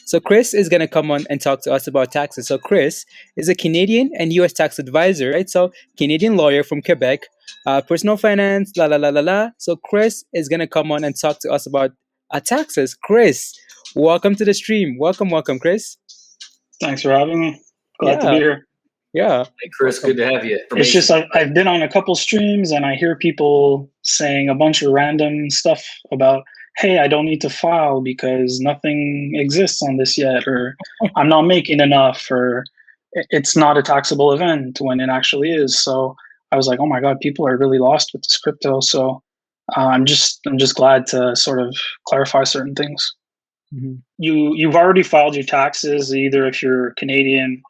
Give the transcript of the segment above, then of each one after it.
So Chris is going to come on and talk to us about taxes. So Chris is a Canadian and U.S. tax advisor, right? So Canadian lawyer from Quebec, personal finance, la la la la la. So Chris is going to come on and talk to us about taxes. Chris, welcome to the stream. Welcome, Chris. Thanks for having me. Glad to be here. Yeah. Hey, Chris, good to have you. It's just I've been on a couple streams and I hear people saying a bunch of random stuff about, hey, I don't need to file because nothing exists on this yet, or I'm not making enough, or it's not a taxable event when it actually is. So I was like, oh my God, people are really lost with this crypto. So I'm just glad to sort of clarify certain things. Mm-hmm. You've already filed your taxes, either if you're Canadian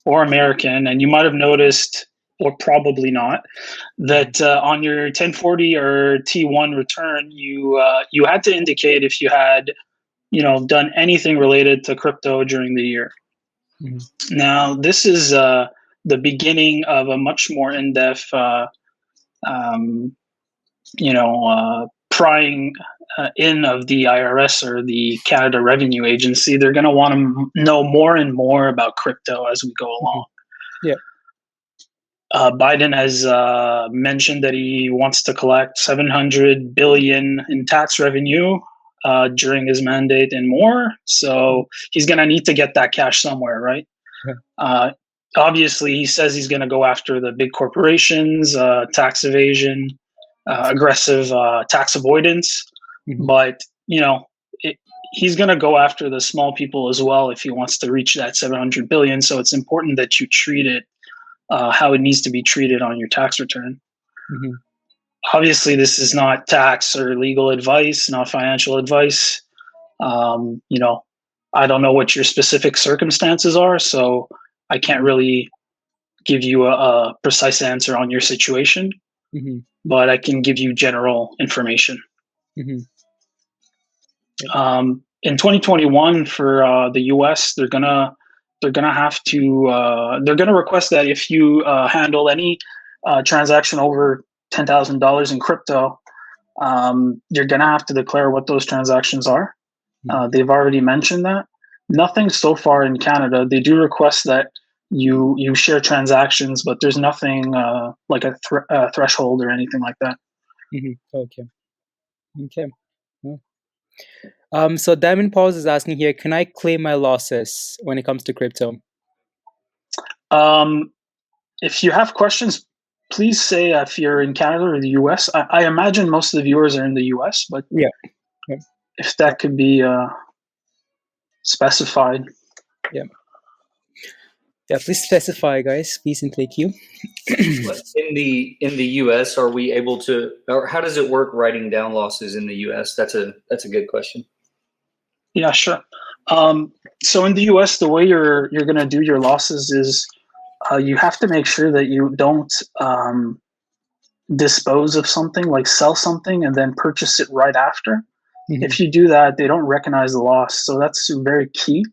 or American, and you might have noticed, or probably not, that on your 1040 or T1 return, you had to indicate if you had, done anything related to crypto during the year. Mm-hmm. Now, this is the beginning of a much more in-depth, prying in of the IRS or the Canada Revenue Agency. They're going to want to know more and more about crypto as we go along. Yeah. Biden has mentioned that he wants to collect $700 billion in tax revenue during his mandate and more. So he's going to need to get that cash somewhere, right? Yeah. Obviously, he says he's going to go after the big corporations, tax evasion, aggressive tax avoidance. Mm-hmm. But, he's going to go after the small people as well if he wants to reach that $700 billion. So it's important that you treat it how it needs to be treated on your tax return. Mm-hmm. Obviously, this is not tax or legal advice, not financial advice. I don't know what your specific circumstances are, so I can't really give you a precise answer on your situation, mm-hmm. but I can give you general information. Mm-hmm. In 2021 for the US, they're gonna have to they're gonna request that if you handle any transaction over $10,000 in crypto, you're gonna have to declare what those transactions are. They've already mentioned that. Nothing so far in Canada. They do request that you share transactions, but there's nothing like a threshold or anything like that. Mm-hmm. Okay. Yeah. So Diamond Pauls is asking here, can I claim my losses when it comes to crypto? If you have questions, please say if you're in Canada or the US. I imagine most of the viewers are in the US, but yeah. If that could be specified. Yeah, please specify, guys. Please and thank you. In the US, are we able to, or how does it work writing down losses in the US? That's a good question. Yeah, sure. So in the US, the way you're going to do your losses is you have to make sure that you don't dispose of something, like sell something and then purchase it right after. Mm-hmm. If you do that, they don't recognize the loss. So that's very key.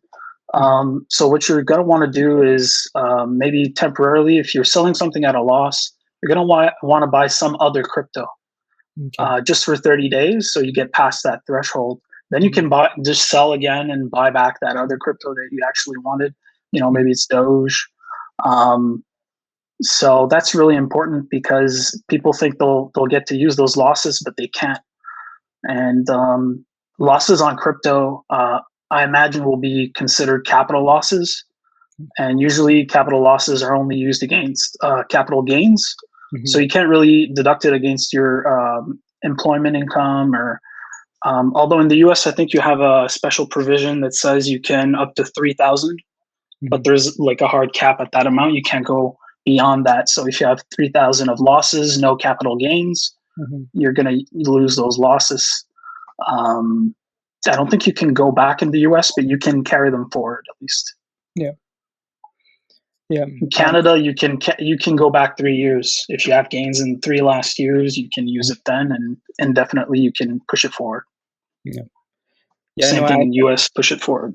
So what you're going to want to do is maybe temporarily, if you're selling something at a loss, you're going to want to buy some other crypto just for 30 days. So you get past that threshold. Then you can just sell again and buy back that other crypto that you actually wanted. Maybe it's Doge. So that's really important because people think they'll get to use those losses, but they can't. And losses on crypto, I imagine, will be considered capital losses. And usually capital losses are only used against capital gains. Mm-hmm. So you can't really deduct it against your employment income or although in the US, I think you have a special provision that says you can up to $3,000, mm-hmm. but there's like a hard cap at that amount. You can't go beyond that. So if you have $3,000 of losses, no capital gains, mm-hmm. you're going to lose those losses. I don't think you can go back in the US, but you can carry them forward at least. Yeah. In Canada, you can go back 3 years. If you have gains in 3 last years, you can use it then, and indefinitely you can push it forward. Yeah. Same thing in US, push it forward.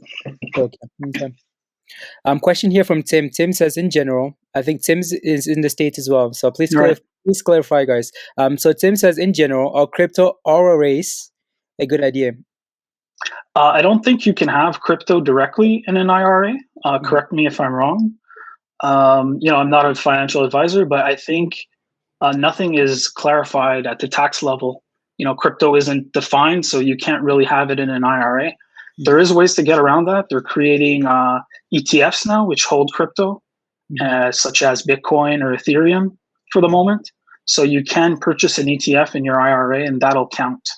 Okay. Question here from Tim. Tim says, in general, I think Tim is in the States as well. So please clarify, guys. So Tim says, in general, are crypto RRAs a good idea? I don't think you can have crypto directly in an IRA. Correct me if I'm wrong. I'm not a financial advisor, but I think nothing is clarified at the tax level. Crypto isn't defined, so you can't really have it in an IRA. There is ways to get around that. They're creating ETFs now, which hold crypto, such as Bitcoin or Ethereum for the moment. So you can purchase an ETF in your IRA, and that'll count.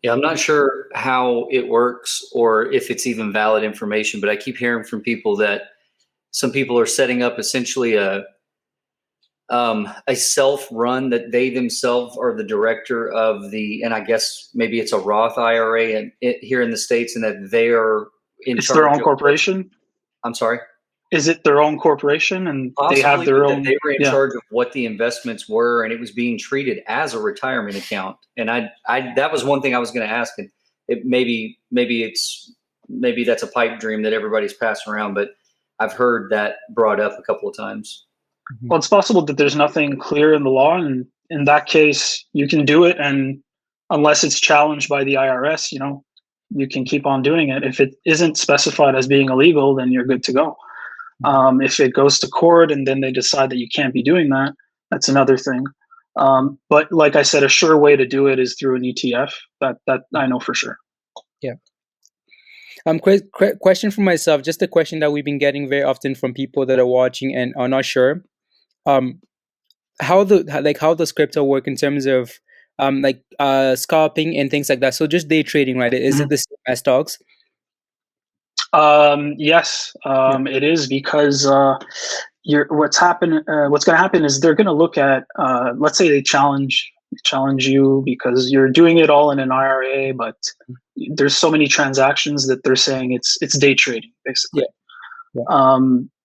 Yeah, I'm not sure how it works or if it's even valid information, but I keep hearing from people that some people are setting up essentially a self-run, that they themselves are the director of and I guess maybe it's a Roth IRA here in the States, and that they are in It's charge their own of. corporation. I'm sorry. Is it their own corporation and Possibly, they have their own? they were in charge of what the investments were, and it was being treated as a retirement account. And I that was one thing I was going to ask, and maybe that's a pipe dream that everybody's passing around, but I've heard that brought up a couple of times. Well, it's possible that there's nothing clear in the law, and in that case, you can do it, and unless it's challenged by the IRS, you can keep on doing it. If it isn't specified as being illegal, then you're good to go. If it goes to court and then they decide that you can't be doing that, that's another thing. But like I said, a sure way to do it is through an ETF. That I know for sure. Yeah. Question for myself, just a question that we've been getting very often from people that are watching and are not sure. How does crypto work in terms of scalping and things like that? So just day trading, right? Is it the same as stocks? Yes, it is, because what's going to happen is they're going to look at, let's say they challenge you because you're doing it all in an IRA, but there's so many transactions that they're saying it's day trading, basically. Yeah.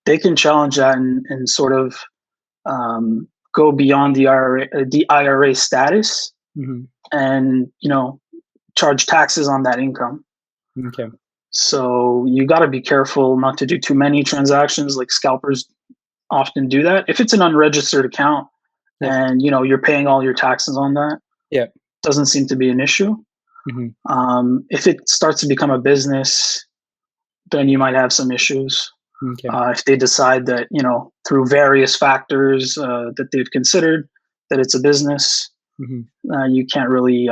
They can challenge that and sort of go beyond the IRA status, and charge taxes on that income. Okay. So you got to be careful not to do too many transactions. Like, scalpers often do that. If it's an unregistered account and you're paying all your taxes on that, doesn't seem to be an issue. If it starts to become a business, then you might have some issues. Okay. If they decide that through various factors that they've considered that it's a business, you can't really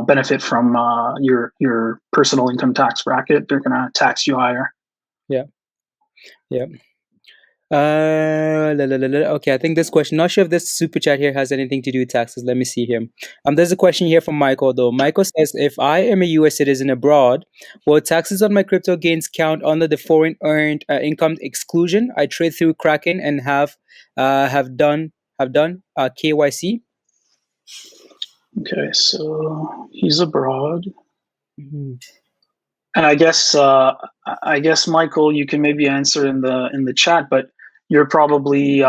benefit from your personal income tax bracket. They're going to tax you higher. Yeah. Okay, I think this question, not sure if this super chat here has anything to do with taxes. Let me see here. There's a question here from Michael, though. Michael says, if I am a U.S. citizen abroad, will taxes on my crypto gains count under the foreign earned income exclusion? I trade through Kraken and have done KYC. Okay, so he's abroad. And I guess Michael, you can maybe answer in the chat, but you're probably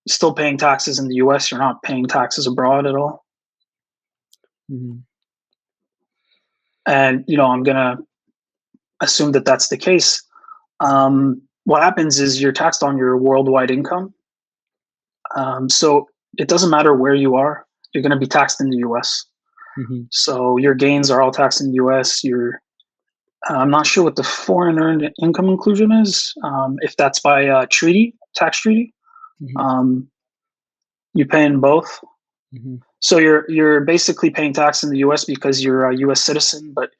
still paying taxes in the U.S. You're not paying taxes abroad at all. And I'm gonna assume that that's the case. What happens is you're taxed on your worldwide income. So it doesn't matter where you are, you're going to be taxed in the U.S. So your gains are all taxed in the U.S. I'm not sure what the foreign earned income inclusion is. If that's by tax treaty, you pay in both. So you're basically paying tax in the U.S. because you're a U.S. citizen, but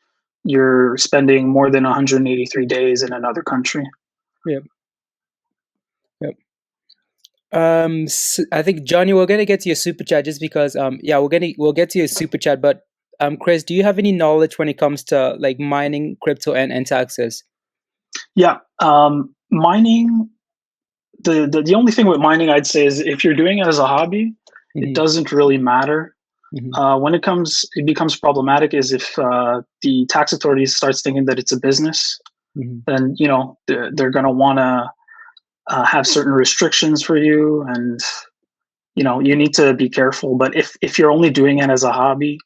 you're spending more than 183 days in another country. Yep. So I think, Johnny, we're gonna get to your super chat just because we'll get to your super chat, but Chris, do you have any knowledge when it comes to like mining crypto and taxes? Yeah, mining. The only thing with mining I'd say is if you're doing it as a hobby, it doesn't really matter. When it becomes problematic is if the tax authorities starts thinking that it's a business, then they're going to want to have certain restrictions for you, and you need to be careful. But if you're only doing it as a hobby,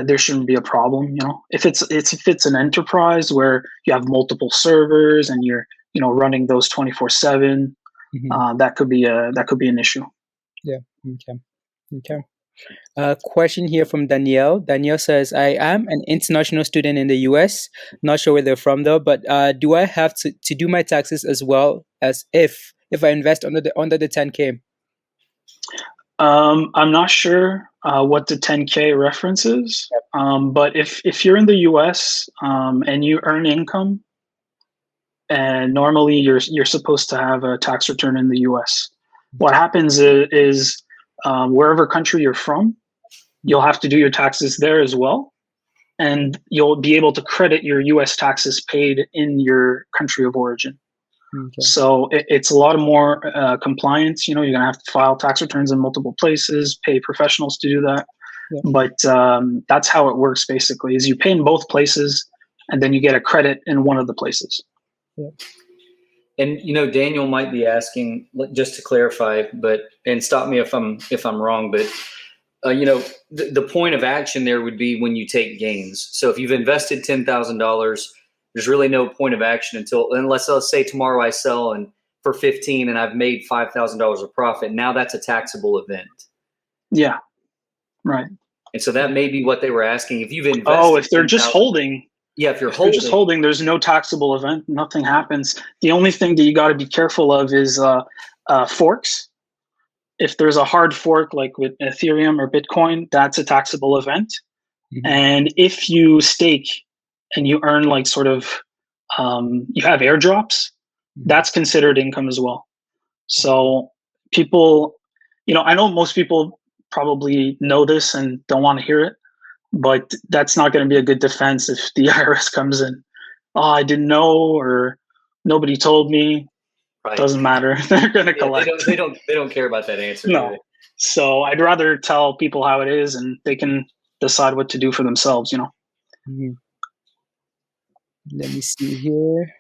there shouldn't be a problem. If it's an enterprise where you have multiple servers and you're running those 24/7, that could be an issue. Yeah. Okay. Question here from Danielle. Danielle says, I am an international student in the US. Not sure where they're from though, but do I have to do my taxes as well as if I invest under the 10K? I'm not sure what the 10K reference is, but if you're in the US and you earn income, and normally you're supposed to have a tax return in the US. What happens is wherever country you're from, you'll have to do your taxes there as well, and you'll be able to credit your US taxes paid in your country of origin. Okay. So it's a lot more compliance. You're going to have to file tax returns in multiple places, pay professionals to do that. Yeah. But that's how it works basically, is you pay in both places and then you get a credit in one of the places. Yeah. And Daniel might be asking, just to clarify, and stop me if I'm wrong, but the point of action there would be when you take gains. So if you've invested $10,000, there's really no point of action unless let's say tomorrow I sell and for 15 and I've made $5,000 of profit. Now that's a taxable event. Yeah, right. And so that may be what they were asking. If you've invested, if they're just holding. Yeah, if you're holding, there's no taxable event. Nothing happens. The only thing that you got to be careful of is forks. If there's a hard fork like with Ethereum or Bitcoin, that's a taxable event. Mm-hmm. And if you stake and you earn like sort of, you have airdrops, that's considered income as well. So people, I know most people probably know this and don't want to hear it, but that's not going to be a good defense if the IRS comes in. Oh, I didn't know, or nobody told me. Right. Doesn't matter. They're going to collect. They don't care about that answer. No. So I'd rather tell people how it is, and they can decide what to do for themselves. Mm-hmm. Let me see here.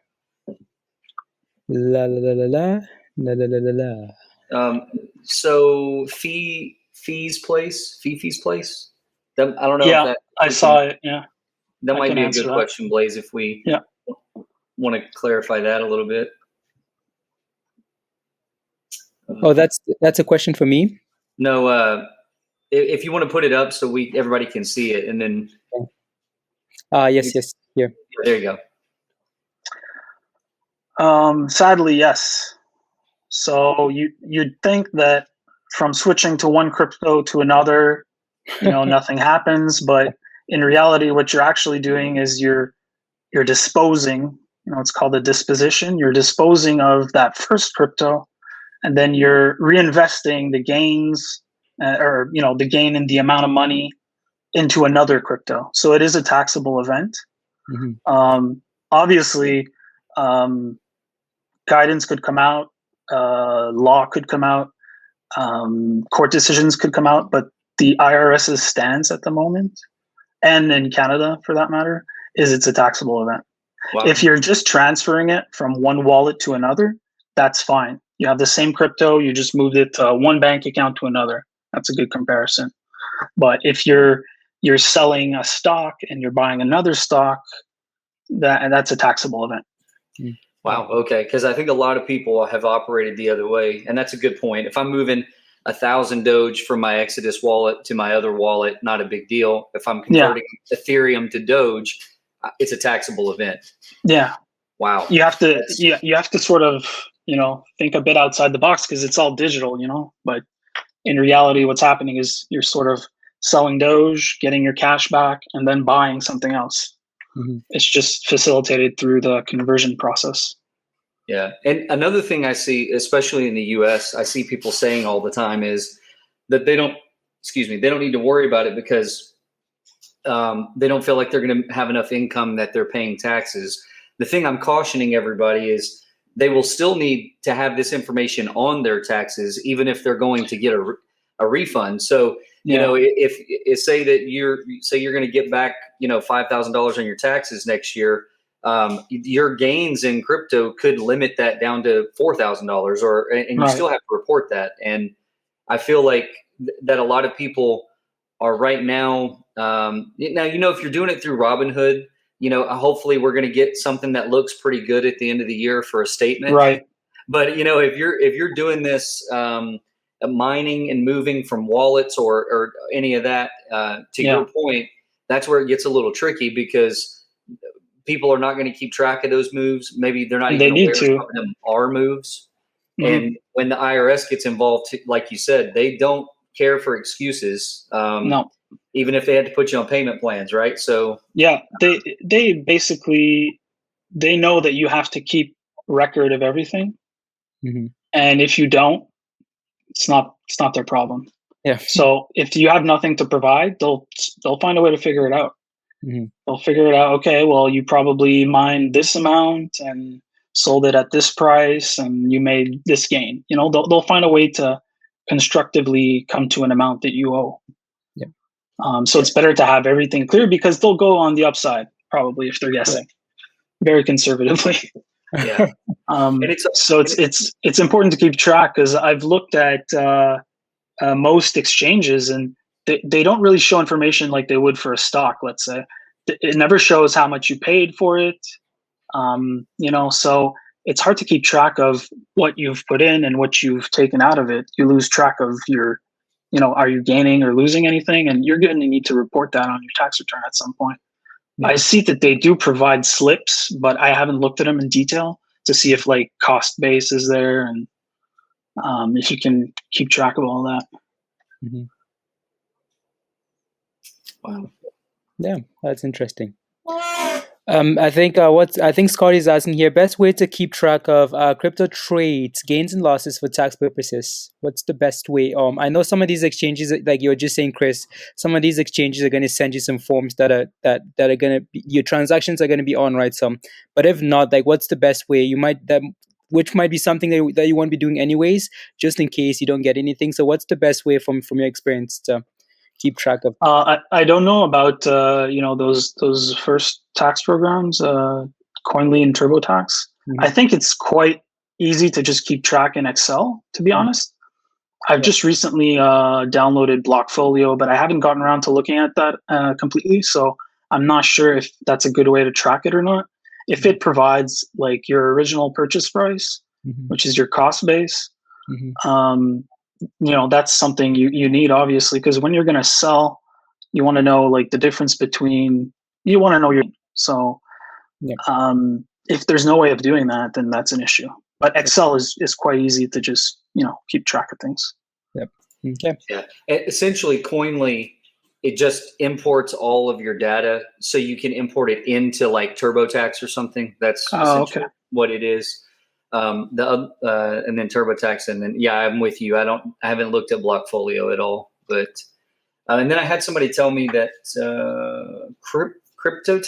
La la la la la la la la la la. So Fee's place. I don't know. Yeah, I saw it. Yeah, that might be a good question, Blaze. If we want to clarify that a little bit. Oh, that's a question for me. No, if you want to put it up so everybody can see it, and then. Yes, here. There you go. Sadly, yes. So you'd think that from switching to one crypto to another, nothing happens, but in reality, what you're actually doing is you're disposing. It's called a disposition. You're disposing of that first crypto, and then you're reinvesting the gains, or the gain in the amount of money into another crypto. So it is a taxable event. Mm-hmm. Obviously, guidance could come out, law could come out, court decisions could come out, but the IRS's stance at the moment, and in Canada for that matter, is it's a taxable event. Wow. If you're just transferring it from one wallet to another, that's fine. You have the same crypto, you just moved it to one bank account to another. That's a good comparison. But if you're selling a stock and you're buying another stock, that's a taxable event. Wow. Okay. Because I think a lot of people have operated the other way, and that's a good point. If I'm moving 1,000 Doge from my Exodus wallet to my other wallet, not a big deal. If I'm converting Ethereum to Doge, it's a taxable event. Yeah. Wow. You have to sort of think a bit outside the box because it's all digital, But in reality, what's happening is you're sort of selling Doge, getting your cash back, and then buying something else. Mm-hmm. It's just facilitated through the conversion process. Yeah. And another thing I see, especially in the US, I see people saying all the time is that they don't need to worry about it because they don't feel like they're going to have enough income that they're paying taxes. The thing I'm cautioning everybody is they will still need to have this information on their taxes, even if they're going to get a refund. So, if say that you're going to get back, $5,000 on your taxes next year, your gains in crypto could limit that down to $4,000, and you still have to report that. And I feel like that a lot of people are right now. If you're doing it through Robinhood, hopefully we're going to get something that looks pretty good at the end of the year for a statement. Right. But if you're doing this, mining and moving from wallets or any of that, to your point, that's where it gets a little tricky because people are not going to keep track of those moves. Maybe they're not even aware some of them are moves. And when the IRS gets involved, like you said, they don't care for excuses. No. Even if they had to put you on payment plans, right? So yeah, they basically, they know that you have to keep record of everything. And if you don't, it's not their problem. Yeah. So if you have nothing to provide, they'll find a way to figure it out. They'll figure it out. Okay, well, you probably mined this amount and sold it at this price, and you made this gain. You know, they'll find a way to constructively come to an amount that you owe. Yeah. So it's better to have everything clear because they'll go on the upside probably if they're guessing very conservatively. Yeah. And it's important to keep track because I've looked at most exchanges and they don't really show information like they would for a stock. Let's say it never shows how much you paid for it. You know, so it's hard to keep track of what you've put in and what you've taken out of it. You lose track of your, you know, are you gaining or losing anything? And you're going to need to report that on your tax return at some point. I see that they do provide slips, but I haven't looked at them in detail to see if like cost base is there and if you can keep track of all that. Wow. Yeah, that's interesting. I think Scotty's asking here, best way to keep track of crypto trades, gains and losses for tax purposes. What's the best way? I know some of these exchanges, like you were just saying, Chris, some of these exchanges are going to send you some forms that are going to be, your transactions are going to be on, right? But if not, like, what's the best way? Which might be something that you won't be doing anyways, just in case you don't get anything. So what's the best way from your experience to keep track of? I don't know about you know, those first tax programs, Coinly and TurboTax. I think it's quite easy to just keep track in Excel, to be honest. I've just recently downloaded Blockfolio, but I haven't gotten around to looking at that completely. So I'm not sure if that's a good way to track it or not. If it provides like your original purchase price, which is your cost base, you know, that's something you need, obviously, because when you're going to sell, you want to know like the difference between, you want to know your, so if there's no way of doing that, then that's an issue. But Excel is quite easy to just, you know, keep track of things. Yep. Okay. Yeah. Essentially, Coinly, it just imports all of your data, so you can import it into like TurboTax or something. That's essentially what it is. And then TurboTax, and then I'm with you. I haven't looked at Blockfolio at all, but and then I had somebody tell me that Crypto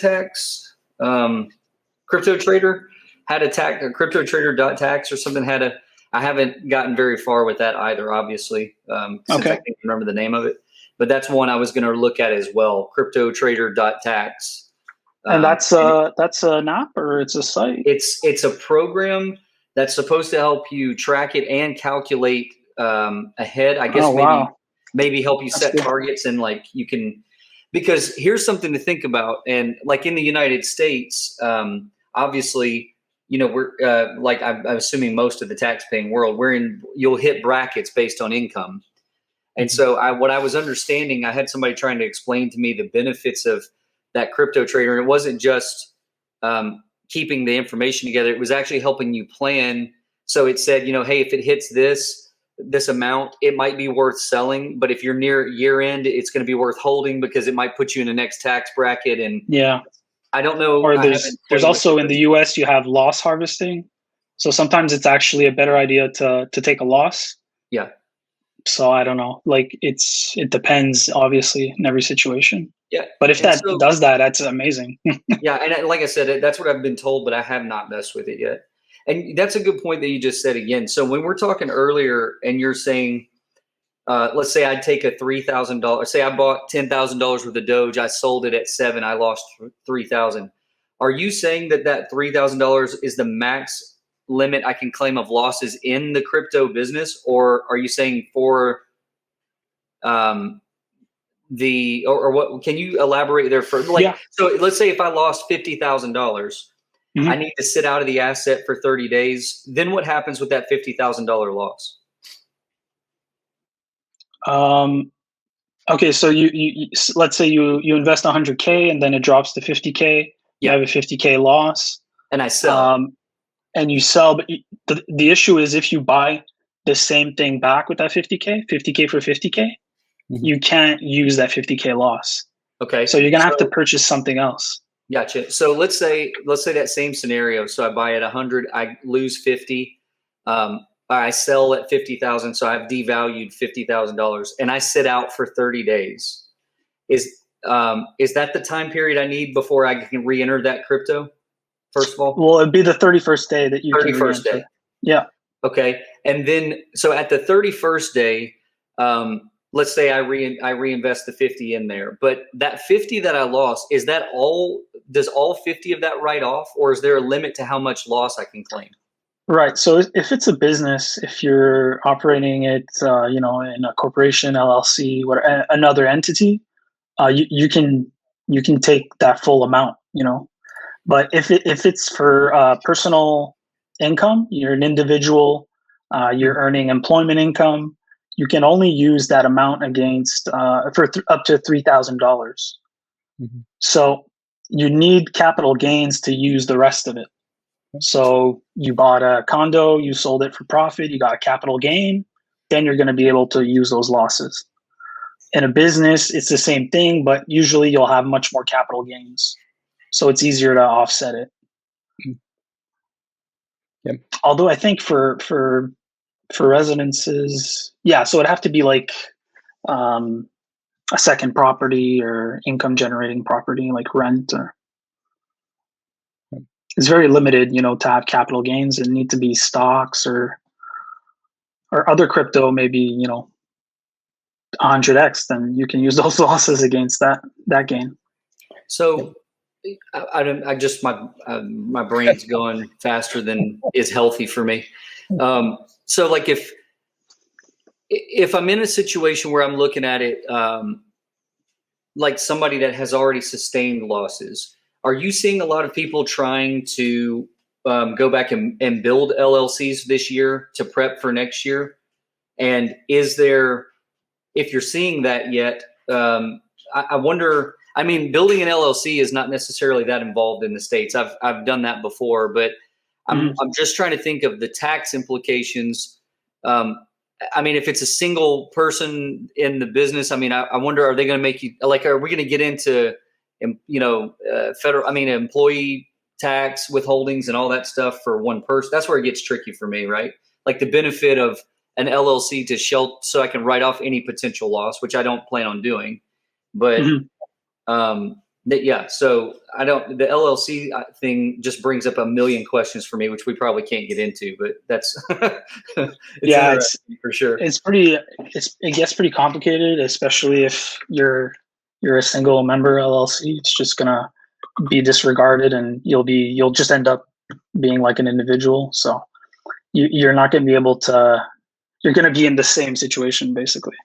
Trader had a tax, or CryptoTrader.tax or something had a. I haven't gotten very far with that either, obviously, since I can't remember the name of it. But that's one I was going to look at as well. CryptoTrader.tax. And that's an app or it's a site? It's a program that's supposed to help you track it and calculate ahead. I guess maybe help you set targets, and like you can, because here's something to think about. And like in the United States, obviously, you know, we're like I'm assuming most of the tax-paying world, you'll hit brackets based on income. And so what I was understanding, I had somebody trying to explain to me the benefits of that crypto trader. And it wasn't just keeping the information together. It was actually helping you plan. So it said, you know, hey, if it hits this amount, it might be worth selling. But if you're near year end, it's going to be worth holding because it might put you in the next tax bracket. And I don't know. Or there's also in the US, you have loss harvesting. So sometimes it's actually a better idea to take a loss. Yeah. So I don't know, like it depends obviously in every situation. Yeah. But if that does that, that's amazing. Yeah. And like I said, that's what I've been told, but I have not messed with it yet. And that's a good point that you just said again. So when we're talking earlier and you're saying, let's say I'd take a $3,000, say I bought $10,000 worth of Doge. I sold it at 7. I lost 3,000. Are you saying that $3,000 is the max limit I can claim of losses in the crypto business, or are you saying for or what? Can you elaborate there for So let's say if I lost $50,000, I need to sit out of the asset for 30 days. Then what happens with that $50,000 loss? Okay, so you let's say you invest 100K and then it drops to 50K. You have a 50K loss, and I sell. And you sell. But the issue is if you buy the same thing back with that 50K for 50K, you can't use that 50K loss. Okay. So you're gonna have to purchase something else. Gotcha. So let's say that same scenario. So I buy at 100, I lose 50. I sell at 50,000, so I've devalued $50,000, and I sit out for 30 days. Is that the time period I need before I can re-enter that crypto? First of all, well, it'd be the 31st day that you 31st can day. Yeah. Okay, and then so at the 31st day, let's say I reinvest the 50 in there, but that 50 that I lost, is that all? Does all 50 of that write off, or is there a limit to how much loss I can claim? Right. So if it's a business, if you're operating it, in a corporation, LLC, another entity, you can take that full amount. But if it's for personal income, you're an individual, you're earning employment income, you can only use that amount against for up to $3,000. So you need capital gains to use the rest of it. So you bought a condo, you sold it for profit, you got a capital gain, then you're going to be able to use those losses. In a business, it's the same thing, but usually you'll have much more capital gains. So it's easier to offset it. Yep. Although I think for residences, so it'd have to be like a second property or income generating property like rent, or it's very limited, to have capital gains. It need to be stocks or other crypto, maybe, 100x, then you can use those losses against that gain. So I just my brain's going faster than is healthy for me. So like if I'm in a situation where I'm looking at it like somebody that has already sustained losses, are you seeing a lot of people trying to go back and build LLCs this year to prep for next year? And is there, if you're seeing that yet, I wonder, I mean, building an LLC is not necessarily that involved in the States. I've done that before, but I'm just trying to think of the tax implications. I mean, if it's a single person in the business, I mean, I wonder, are they going to make you, like, are we going to get into, employee tax withholdings and all that stuff for one person? That's where it gets tricky for me, right? Like the benefit of an LLC to shelter so I can write off any potential loss, which I don't plan on doing. But so the LLC thing just brings up a million questions for me, which we probably can't get into, but that's it's for sure. It gets pretty complicated, especially if you're a single member LLC. It's just gonna be disregarded, and you'll just end up being like an individual. So you're not going to be able to. You're going to be in the same situation basically,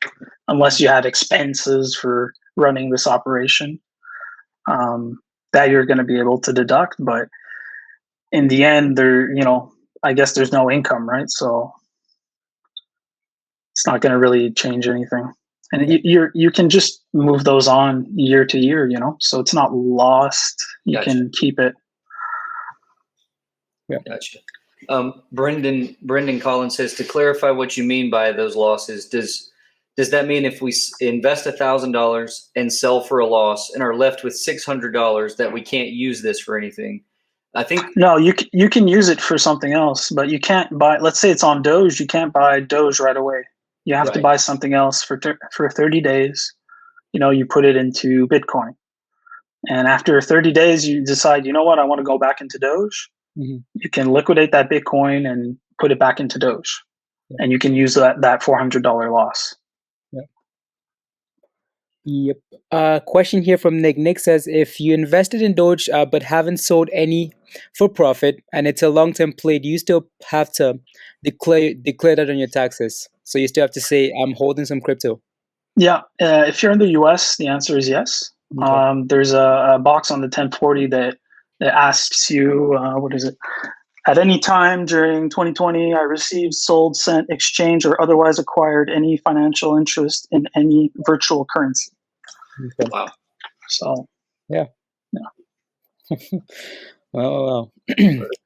unless you have expenses for running this operation that you're going to be able to deduct. But in the end, I guess there's no income, right? So it's not going to really change anything. And you can just move those on year to year, so it's not lost. You can keep it. Yeah. Gotcha. Brendan Collins says, to clarify what you mean by those losses, does that mean if we invest $1,000 and sell for a loss and are left with $600 that we can't use this for anything? I think no, you can use it for something else, but you can't buy. Let's say it's on Doge, you can't buy Doge right away. You have to buy something else for 30 days. You put it into Bitcoin, and after 30 days, you decide, I want to go back into Doge. You can liquidate that Bitcoin and put it back into Doge, and you can use that $400 loss. Yep. Question here from Nick. Nick says, if you invested in Doge but haven't sold any for profit and it's a long-term play, do you still have to declare that on your taxes? So you still have to say, I'm holding some crypto. Yeah. If you're in the US, the answer is yes. Okay. There's a box on the 1040 that asks you, what is it? At any time during 2020, I received, sold, sent, exchanged, or otherwise acquired any financial interest in any virtual currency. Okay. Wow. So, Yeah. Well.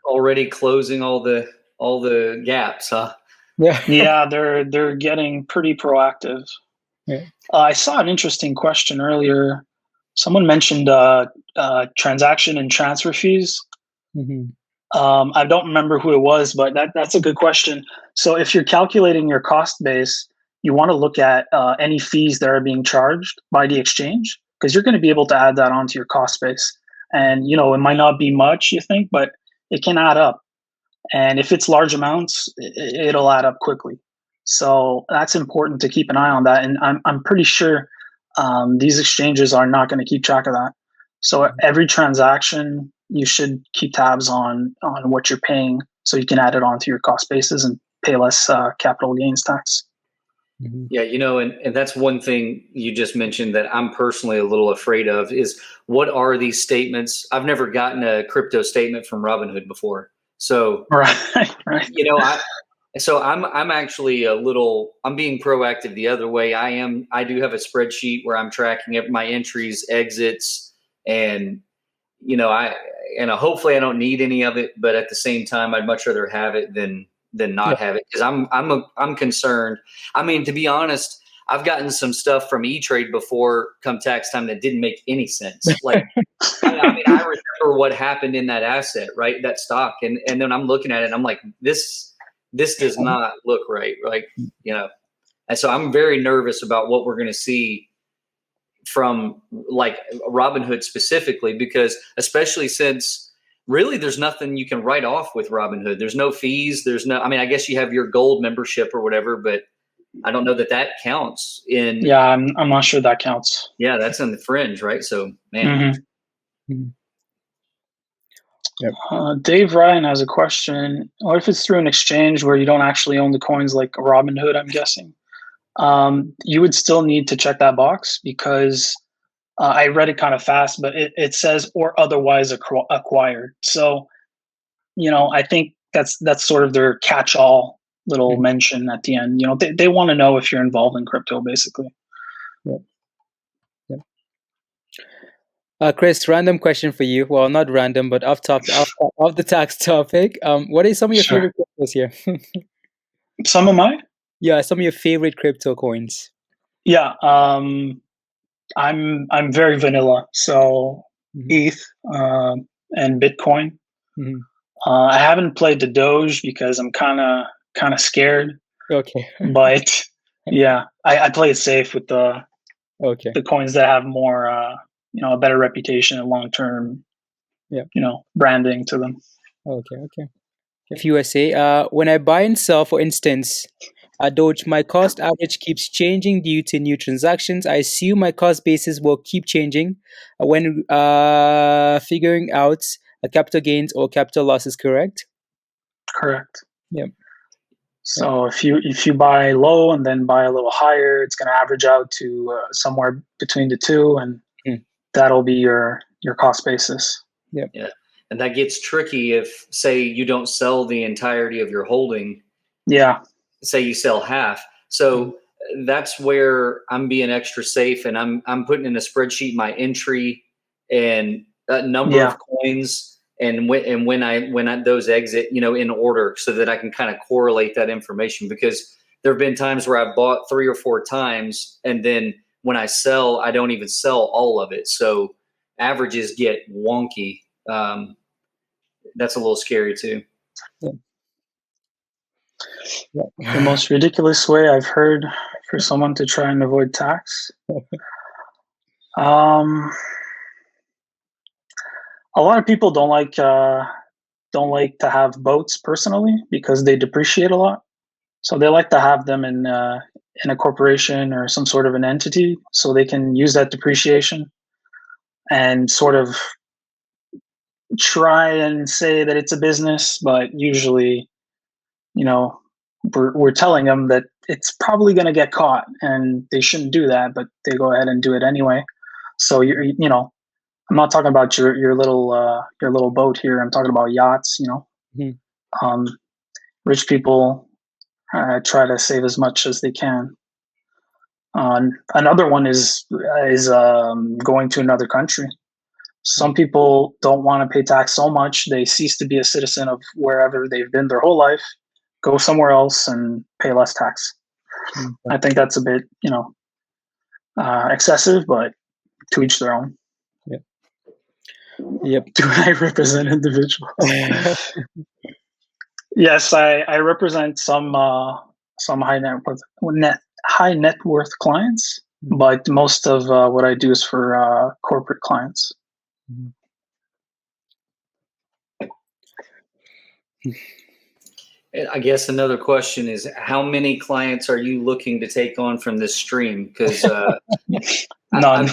Already closing all the gaps, huh? Yeah. yeah, they're getting pretty proactive. Yeah. I saw an interesting question earlier. Someone mentioned transaction and transfer fees. Mm-hmm. I don't remember who it was, but that's a good question. So if you're calculating your cost base, you want to look at any fees that are being charged by the exchange, because you're going to be able to add that onto your cost base. And it might not be much, you think, but it can add up. And if it's large amounts, it'll add up quickly. So that's important to keep an eye on that. And I'm pretty sure these exchanges are not going to keep track of that. So every transaction, you should keep tabs on what you're paying, so you can add it onto your cost basis and pay less capital gains tax. Mm-hmm. Yeah, and that's one thing you just mentioned that I'm personally a little afraid of is what are these statements? I've never gotten a crypto statement from Robinhood before. So, right. I'm actually I'm being proactive the other way. I do have a spreadsheet where I'm tracking my entries, exits, and hopefully I don't need any of it, but at the same time, I'd much rather have it than not have it, because I'm concerned. I mean, to be honest, I've gotten some stuff from E-Trade before come tax time that didn't make any sense. Like, I remember what happened in that asset, right? That stock. And then I'm looking at it and I'm like, this does not look right. Like, and so I'm very nervous about what we're going to see from like Robinhood specifically, because especially since really there's nothing you can write off with Robinhood. There's no fees. I guess you have your gold membership or whatever, but I don't know that counts in. Yeah, I'm not sure that counts. Yeah, that's in the fringe, right? So, man. Mm-hmm. Yep. Dave Ryan has a question. What if it's through an exchange where you don't actually own the coins, like Robinhood, I'm guessing? You would still need to check that box, because I read it kind of fast, but it says or otherwise acquired. So, I think that's sort of their catch-all little Mm-hmm. mention at the end. They want to know if you're involved in crypto, basically. Yep. Yep. Chris, random question for you. Well, not random, but off the tax topic. What are some of your favorite cryptos here? Some of mine? Yeah, some of your favorite crypto coins. Yeah, I'm very vanilla. So ETH and Bitcoin. Mm-hmm. I haven't played the Doge because I'm kind of scared. Okay. But yeah, I play it safe with the coins that have more a better reputation and long-term branding to them. Okay. If USA, when I buy and sell, for instance, Doge, my cost average keeps changing due to new transactions. I assume my cost basis will keep changing when figuring out capital gains or capital losses, correct? Correct. Yep. So if you buy low and then buy a little higher, it's going to average out to somewhere between the two, and that'll be your cost basis. Yep. Yeah. And that gets tricky if, say, you don't sell the entirety of your holding. Yeah. Say you sell half. So that's where I'm being extra safe, and I'm putting in a spreadsheet my entry and a number of coins and when those exit, in order, so that I can kind of correlate that information, because there have been times where I've bought 3 or 4 times, and then when I sell, I don't even sell all of it. So averages get wonky. That's a little scary too. The most ridiculous way I've heard for someone to try and avoid tax. A lot of people don't like to have boats personally, because they depreciate a lot. So they like to have them in a corporation or some sort of an entity, so they can use that depreciation and sort of try and say that it's a business. But usually, we're telling them that it's probably going to get caught and they shouldn't do that, but they go ahead and do it anyway. So I'm not talking about your little boat here. I'm talking about yachts. Rich people try to save as much as they can. Another one is going to another country. Some people don't want to pay tax so much they cease to be a citizen of wherever they've been their whole life, go somewhere else and pay less tax. I think that's a bit, excessive, but to each their own. Yep. Do I represent individuals? Yes, I represent some high net worth clients, but most of what I do is for corporate clients. I guess another question is, how many clients are you looking to take on from this stream? Because None.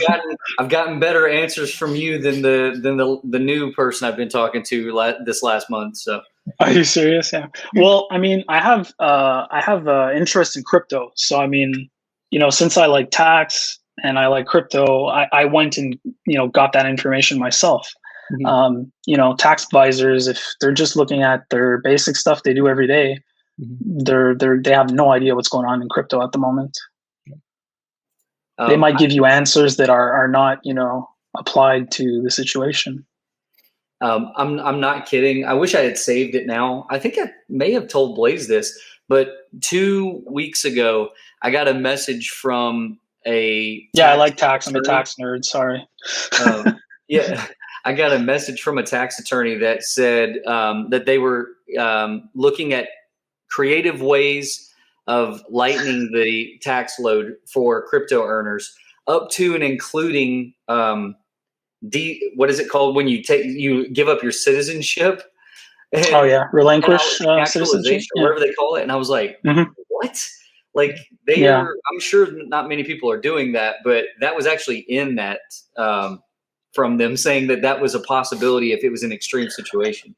I've gotten better answers from you than the new person I've been talking to this last month. So, are you serious? Yeah. Well, I mean, I have interest in crypto. So, I mean, since I like tax and I like crypto, I went and got that information myself. Tax advisors, if they're just looking at their basic stuff they do every day, they have no idea what's going on in crypto at the moment. They might give you answers that are not, applied to the situation. I'm not kidding. I wish I had saved it now. I think I may have told Blaze this, but 2 weeks ago, I got a message from I like tax. I'm a tax nerd. Sorry. Yeah. I got a message from a tax attorney that said that they were looking at creative ways of lightening the tax load for crypto earners, up to and including what is it called when you give up your citizenship? Relinquish citizenship, or whatever they call it. And I was like, what? Like I'm sure not many people are doing that, but that was actually in that. From them saying that was a possibility if it was an extreme situation.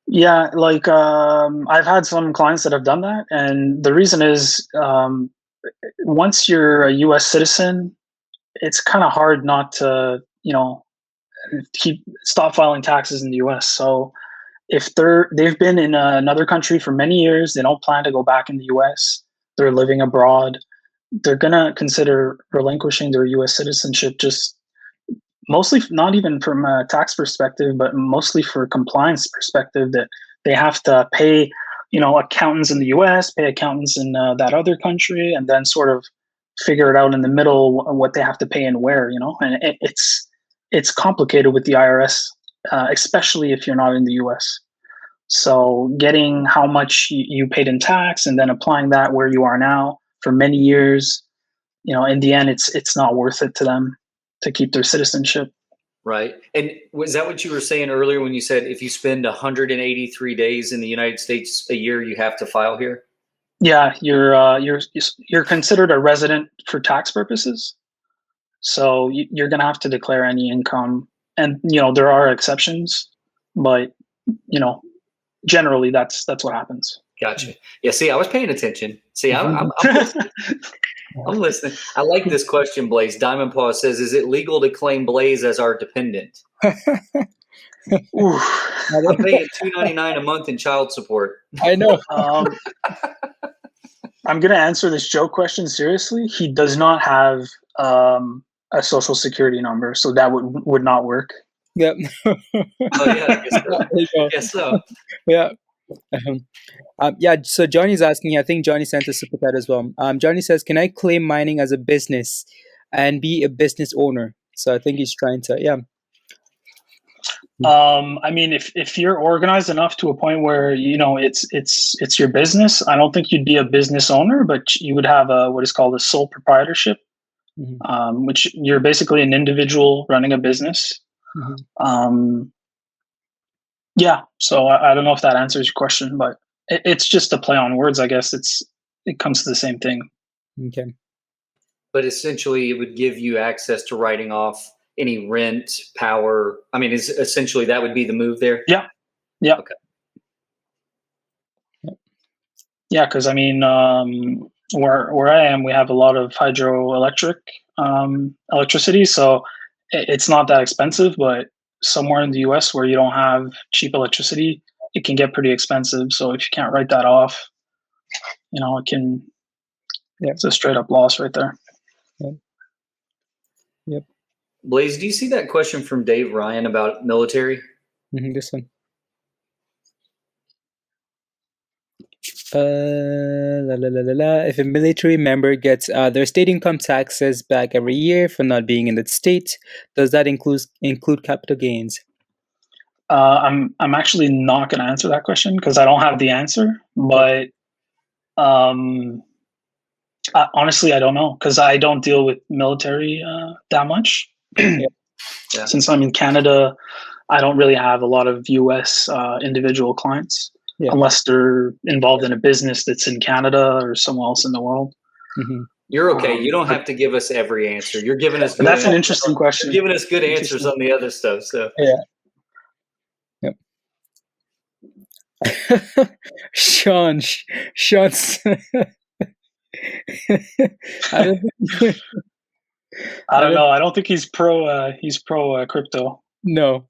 Yeah, like I've had some clients that have done that, and the reason is once you're a U.S. citizen, it's kind of hard not to stop filing taxes in the U.S. So if they've been in another country for many years, they don't plan to go back in the U.S. They're living abroad. They're gonna consider relinquishing their U.S. citizenship, just mostly not even from a tax perspective, but mostly for compliance perspective, that they have to pay, accountants in the US, pay accountants in that other country, and then sort of figure it out in the middle what they have to pay and where, and it's complicated with the IRS, especially if you're not in the US. So getting how much you paid in tax and then applying that where you are now for many years, in the end, it's not worth it to them to keep their citizenship. Right. And was that what you were saying earlier when you said if you spend 183 days in the United States a year, you have to file here? Yeah, you're considered a resident for tax purposes. So you're going to have to declare any income. And, there are exceptions, but, generally that's what happens. Gotcha. Yeah. See, I was paying attention. See, I'm listening. I'm listening. I like this question, Blaze. Diamond Paw says, is it legal to claim Blaze as our dependent? I'm paying $2.99 a month in child support. I know. I'm going to answer this joke question seriously. He does not have a social security number, so that would not work. Yep. Oh, yeah. I guess so. Yeah. So Johnny's asking, I think Johnny sent a super chat as well. Johnny says, can I claim mining as a business and be a business owner? So I think he's trying to, I mean, if you're organized enough to a point where, it's your business, I don't think you'd be a business owner, but you would have what is called a sole proprietorship, which you're basically an individual running a business. Yeah, so I don't know if that answers your question, but it's just a play on words, I guess. It comes to the same thing. Okay. But essentially, it would give you access to writing off any rent, power. I mean, essentially that would be the move there? Yeah. Yeah. Okay. Yeah, because I mean, where I am, we have a lot of hydroelectric electricity, so it's not that expensive, but somewhere in the US where you don't have cheap electricity, it can get pretty expensive. So if you can't write that off, it can. Yeah. It's a straight up loss right there. Yep. Blaze, do you see that question from Dave Ryan about military? This one. If a military member gets their state income taxes back every year for not being in the state, does that include capital gains? I'm actually not going to answer that question because I don't have the answer. But honestly, I don't know because I don't deal with military that much. Yeah. Since I'm in Canada, I don't really have a lot of U.S. Individual clients unless they're involved in a business that's in Canada or somewhere else in the world. Mm-hmm. You're okay. You don't have to give us every answer. You're giving us. That's an interesting question. You're giving us good answers on the other stuff. So yeah. Yep. Sean. I don't know. I don't think he's pro. He's pro crypto. No.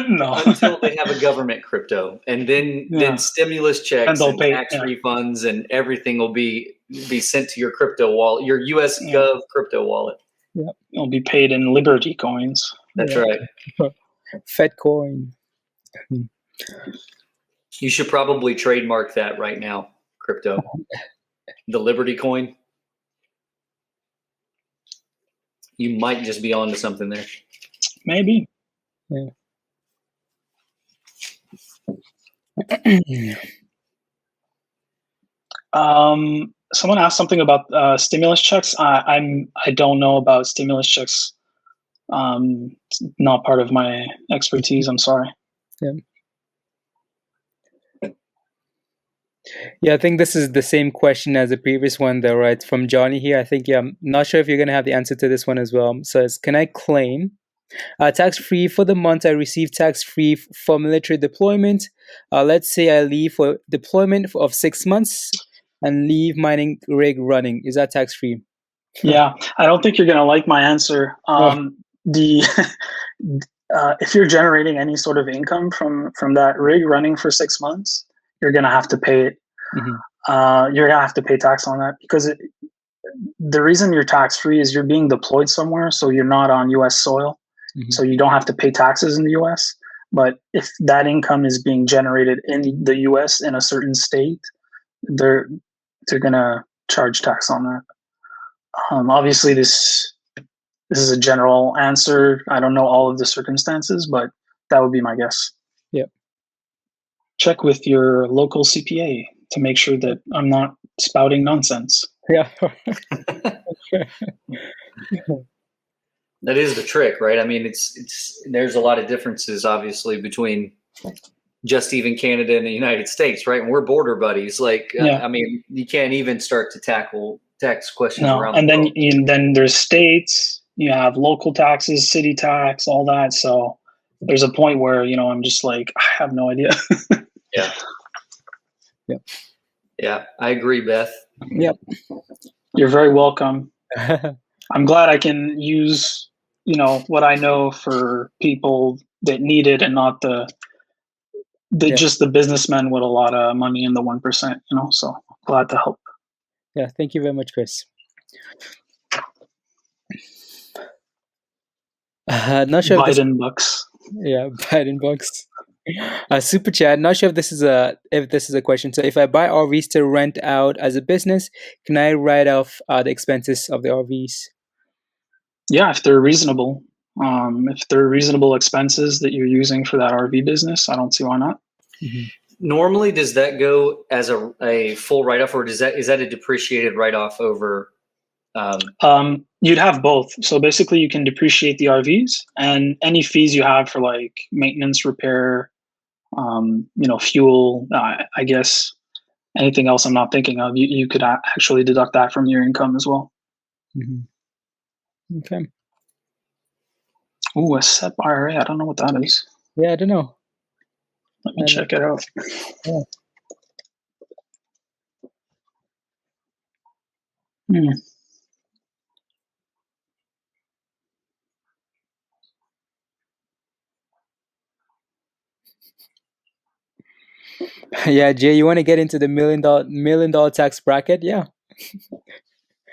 No. Until they have a government crypto, and then stimulus checks and tax refunds and everything will be sent to your crypto wallet, your US Gov crypto wallet. Yeah, it'll be paid in Liberty coins. That's right. Fed coin. You should probably trademark that right now, crypto. The Liberty coin. You might just be onto something there. Maybe. Yeah. Someone asked something about stimulus checks. I don't know about stimulus checks. It's not part of my expertise. I'm sorry. Yeah, I think this is the same question as the previous one, though, right? From Johnny here. I think, I'm not sure if you're going to have the answer to this one as well. So it's, can I claim tax-free for the month I receive tax-free for military deployment? Let's say I leave for deployment of 6 months and leave mining rig running. Is that tax-free? Yeah, I don't think you're going to like my answer. If you're generating any sort of income from that rig running for 6 months, you're going to have to pay it. Mm-hmm. You're going to have to pay tax on that because the reason you're tax-free is you're being deployed somewhere, so you're not on U.S. soil, so you don't have to pay taxes in the U.S. But if that income is being generated in the U.S. in a certain state, they're going to charge tax on that. Obviously, this is a general answer. I don't know all of the circumstances, but that would be my guess. Yeah. Check with your local CPA to make sure that I'm not spouting nonsense. Yeah. That is the trick, right? I mean, it's there's a lot of differences, obviously, between just even Canada and the United States, right? And we're border buddies. Like, I mean, you can't even start to tackle tax questions around. And then there's states. You have local taxes, city tax, all that. So there's a point where I'm just like, I have no idea. Yeah. Yeah, I agree, Beth. Yep. You're very welcome. I'm glad I can use what I know for people that need it and not just the businessmen with a lot of money in the 1%. So glad to help. Yeah, thank you very much, Chris. Not sure Biden bucks. Yeah, Biden bucks. Super chat. Not sure if this is a question. So if I buy RVs to rent out as a business, can I write off the expenses of the RVs? Yeah, if they're reasonable. If they're reasonable expenses that you're using for that RV business, I don't see why not. Mm-hmm. Normally, does that go as a full write-off, or is that a depreciated write-off over? You'd have both. So basically, you can depreciate the RVs and any fees you have for like maintenance, repair, fuel. I guess anything else I'm not thinking of, you could actually deduct that from your income as well. Mm-hmm. Okay. Ooh, a SEP IRA. I don't know what that is. Yeah, I don't know. Let me check it out. Yeah. Yeah, Jay, you want to get into the million dollar tax bracket? Yeah.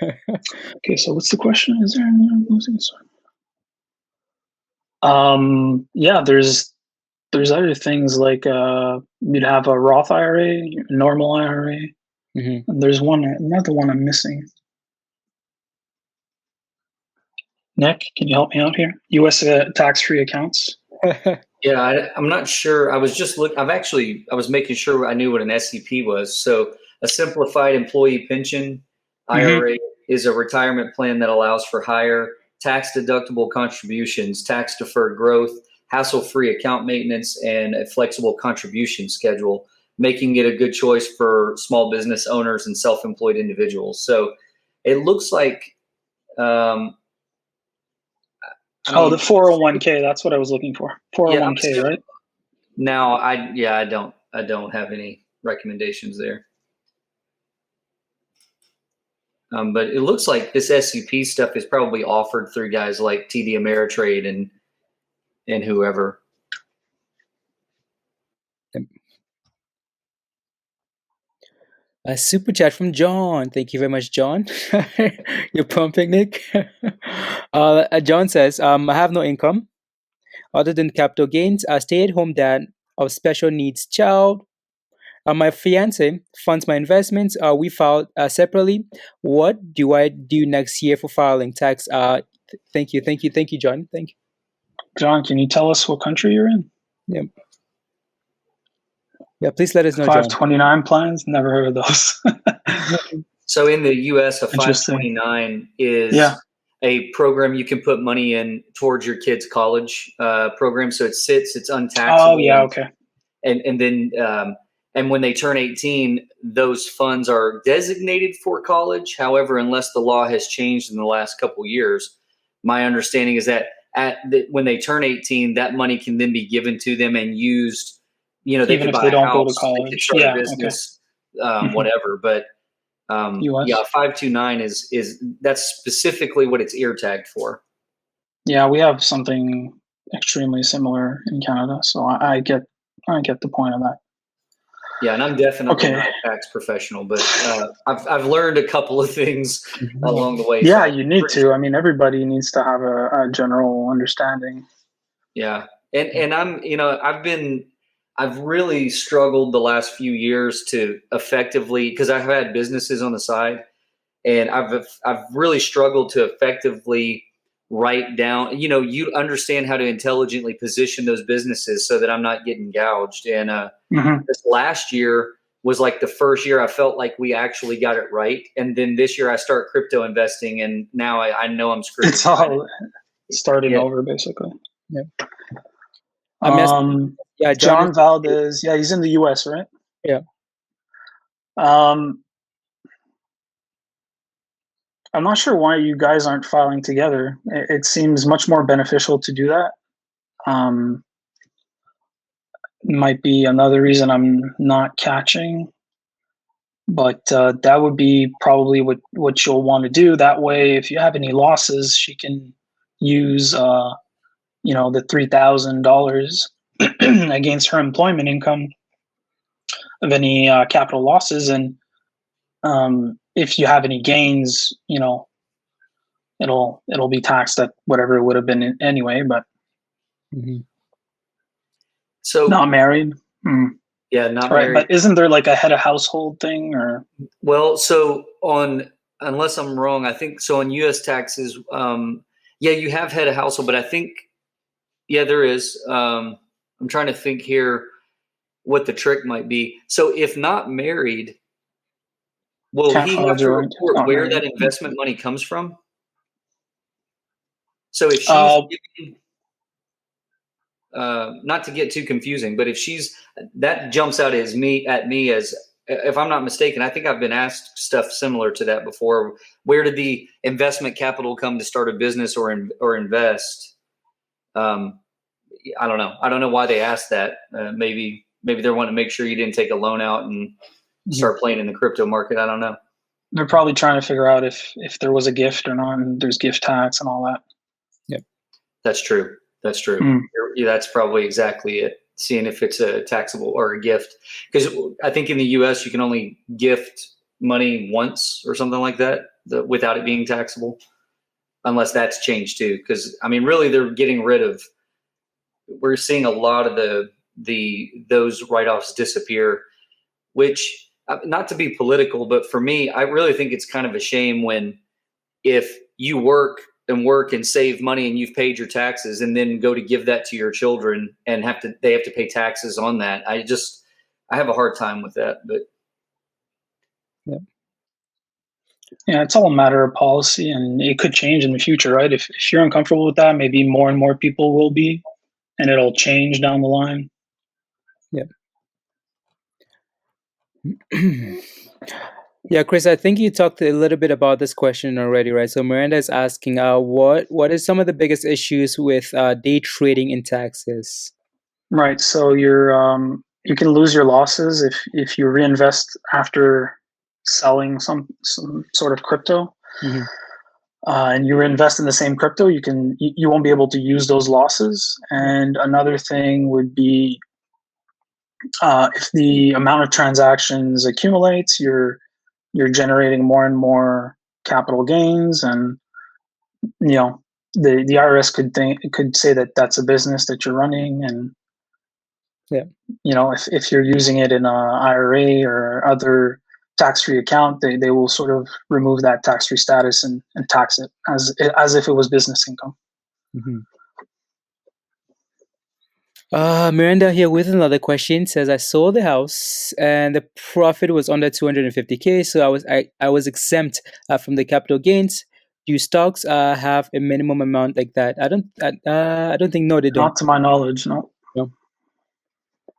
Okay, so what's the question? Is there any losing? Yeah, there's other things like you'd have a Roth IRA, normal IRA, Mm-hmm. and there's another one I'm missing. Nick, can you help me out here? U.S. tax-free accounts. Yeah, I'm not sure. I was just I was making sure I knew what an SEP was. So a simplified employee pension IRA is a retirement plan that allows for higher tax deductible contributions, tax deferred growth, hassle-free account maintenance, and a flexible contribution schedule, making it a good choice for small business owners and self-employed individuals. So it looks like, The 401k. That's what I was looking for. 401k, right? Now, I don't have any recommendations there. But it looks like this SCP stuff is probably offered through guys like TD Ameritrade and whoever. A super chat from John. Thank you very much, John. You're pumping, Nick. John says, I have no income other than capital gains. A stay-at-home dad of special needs child. My fiance funds my investments. We filed separately. What do I do next year for filing tax? Thank you, John. Thank you. John, can you tell us what country you're in? Yeah. Yeah, please let us know, 529 plans? Never heard of those. So in the U.S., a 529 is a program you can put money in towards your kid's college program. So it's untaxable. Oh, yeah, okay. And then and when they turn 18, those funds are designated for college. However, unless the law has changed in the last couple of years, my understanding is that when they turn 18, that money can then be given to them and used. You know, they even could if buy they don't a house, go to college, they could start a business, whatever. But yeah, 529 is that's specifically what it's ear tagged for. Yeah, we have something extremely similar in Canada, so I get the point of that. Yeah, and I'm definitely not a tax professional, but I've learned a couple of things along the way. Yeah, so you need to. I mean, everybody needs to have a general understanding. Yeah, and I've really struggled the last few years to effectively, because I've had businesses on the side, and I've really struggled to effectively write down, you understand how to intelligently position those businesses so that I'm not getting gouged. And this last year was like the first year I felt like we actually got it right. And then this year I start crypto investing, and now I know I'm screwed. It's all starting over, basically. Yeah. John Valdez. Yeah, he's in the US, right? Yeah. I'm not sure why you guys aren't filing together. It seems much more beneficial to do that. Might be another reason I'm not catching, but that would be probably what you'll want to do. That way, if you have any losses, she can use the $3,000 against her employment income of any capital losses, and if you have any gains, it'll be taxed at whatever it would have been anyway. But so not married. Yeah, not married. But isn't there like a head of household thing, or? Well, so unless I'm wrong, I think so on U.S. taxes, you have head of household, but I think, there is. I'm trying to think here what the trick might be. So if not married, will he have to report where that investment money comes from? So if she's not to get too confusing, but if that jumps out at me as, if I'm not mistaken, I think I've been asked stuff similar to that before. Where did the investment capital come to start a business or invest? I don't know. I don't know why they asked that. Maybe they're wanting to make sure you didn't take a loan out and start playing in the crypto market. I don't know. They're probably trying to figure out if there was a gift or not, and there's gift tax and all that. Yep. That's true. That's true. That's probably exactly it. seeing if it's a taxable or a gift. Because I think in the US, you can only gift money once or something like that without it being taxable, unless that's changed too. Because I mean, really, they're getting rid of. We're seeing a lot of those write-offs disappear. Which, not to be political, but for me, I really think it's kind of a shame when if you work and save money and you've paid your taxes and then go to give that to your children and they have to pay taxes on that. I have a hard time with that, but Yeah, it's all a matter of policy, and it could change in the future, right? If you're uncomfortable with that, maybe more and more people will be, and it'll change down the line. Yeah. Yeah, Chris, I think you talked a little bit about this question already, right? So Miranda is asking, what is some of the biggest issues with day trading in taxes? Right. So you can lose your losses if you reinvest after selling some sort of crypto, Mm-hmm. and you reinvest in the same crypto. You won't be able to use those losses. And another thing would be if the amount of transactions accumulates, you're generating more and more capital gains, and the IRS could say that that's a business that you're running, and Yeah. if you're using it in a IRA or other tax-free account, they will sort of remove that tax-free status and tax it as if it was business income. Mm-hmm. Miranda here with another question says, I sold the house and the profit was under 250K, so I was exempt from the capital gains. Do stocks have a minimum amount like that? I don't think. No, they don't. Not to my knowledge, no. No.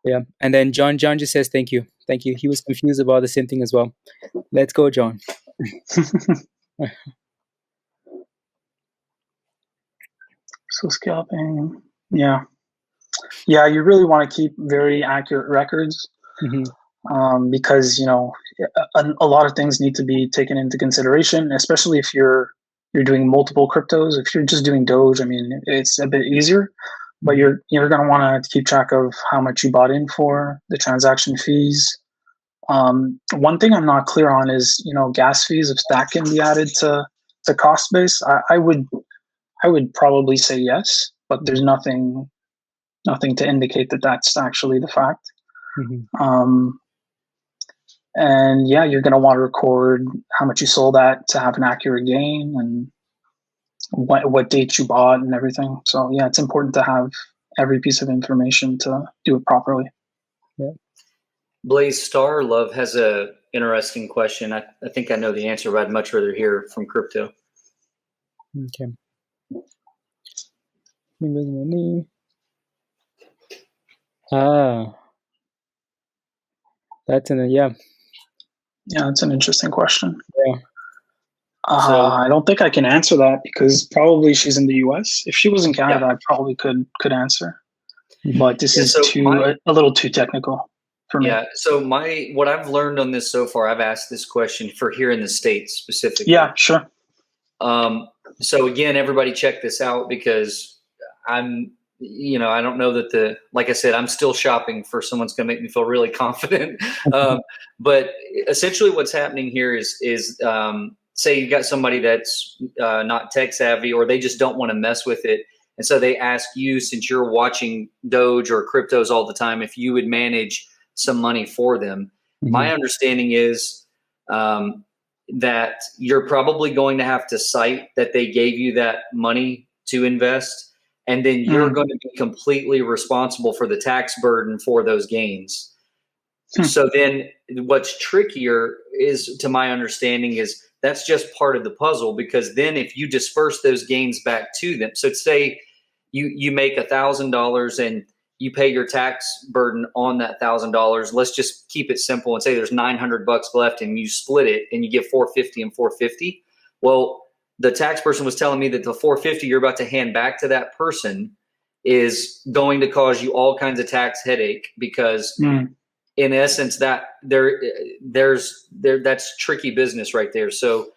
Yeah. And then John just says thank you. He was confused about the same thing as well. Let's go, John. So scalping, yeah, you really want to keep very accurate records. Mm-hmm. Because a lot of things need to be taken into consideration, especially if you're doing multiple cryptos. If you're just doing Doge, I mean, it's a bit easier, but you're going to want to keep track of how much you bought in for, the transaction fees. One thing I'm not clear on is gas fees, if that can be added to cost base. I would probably say yes, but there's nothing to indicate that that's actually the fact. Mm-hmm. And yeah, you're going to want to record how much you sold at to have an accurate gain, and what date you bought and everything. So yeah, it's important to have every piece of information to do it properly. Yeah. Blaze Star Love has a interesting question. I think I know the answer, but I'd much rather hear from crypto. Okay. That's that's an interesting question. Yeah. I don't think I can answer that because probably she's in the US. If she was in Canada, I probably could answer. But this is a little too technical for me. Yeah. So what I've learned on this so far, I've asked this question for here in the States specifically. Yeah, sure. So again, everybody check this out because I don't know that like I said, I'm still shopping for someone's going to make me feel really confident. But essentially what's happening here is say you got somebody that's not tech savvy, or they just don't want to mess with it. And so they ask you, since you're watching Doge or cryptos all the time, if you would manage some money for them. Mm-hmm. My understanding is that you're probably going to have to cite that they gave you that money to invest, and then you're going to be completely responsible for the tax burden for those gains. So then what's trickier is, to my understanding, is that's just part of the puzzle, because then if you disperse those gains back to them, so say you make $1,000 and you pay your tax burden on that $1,000. Let's just keep it simple and say there's $900 left, and you split it and you give $450 and $450. Well, the tax person was telling me that the $450 you're about to hand back to that person is going to cause you all kinds of tax headache, because in essence, that that's tricky business right there. So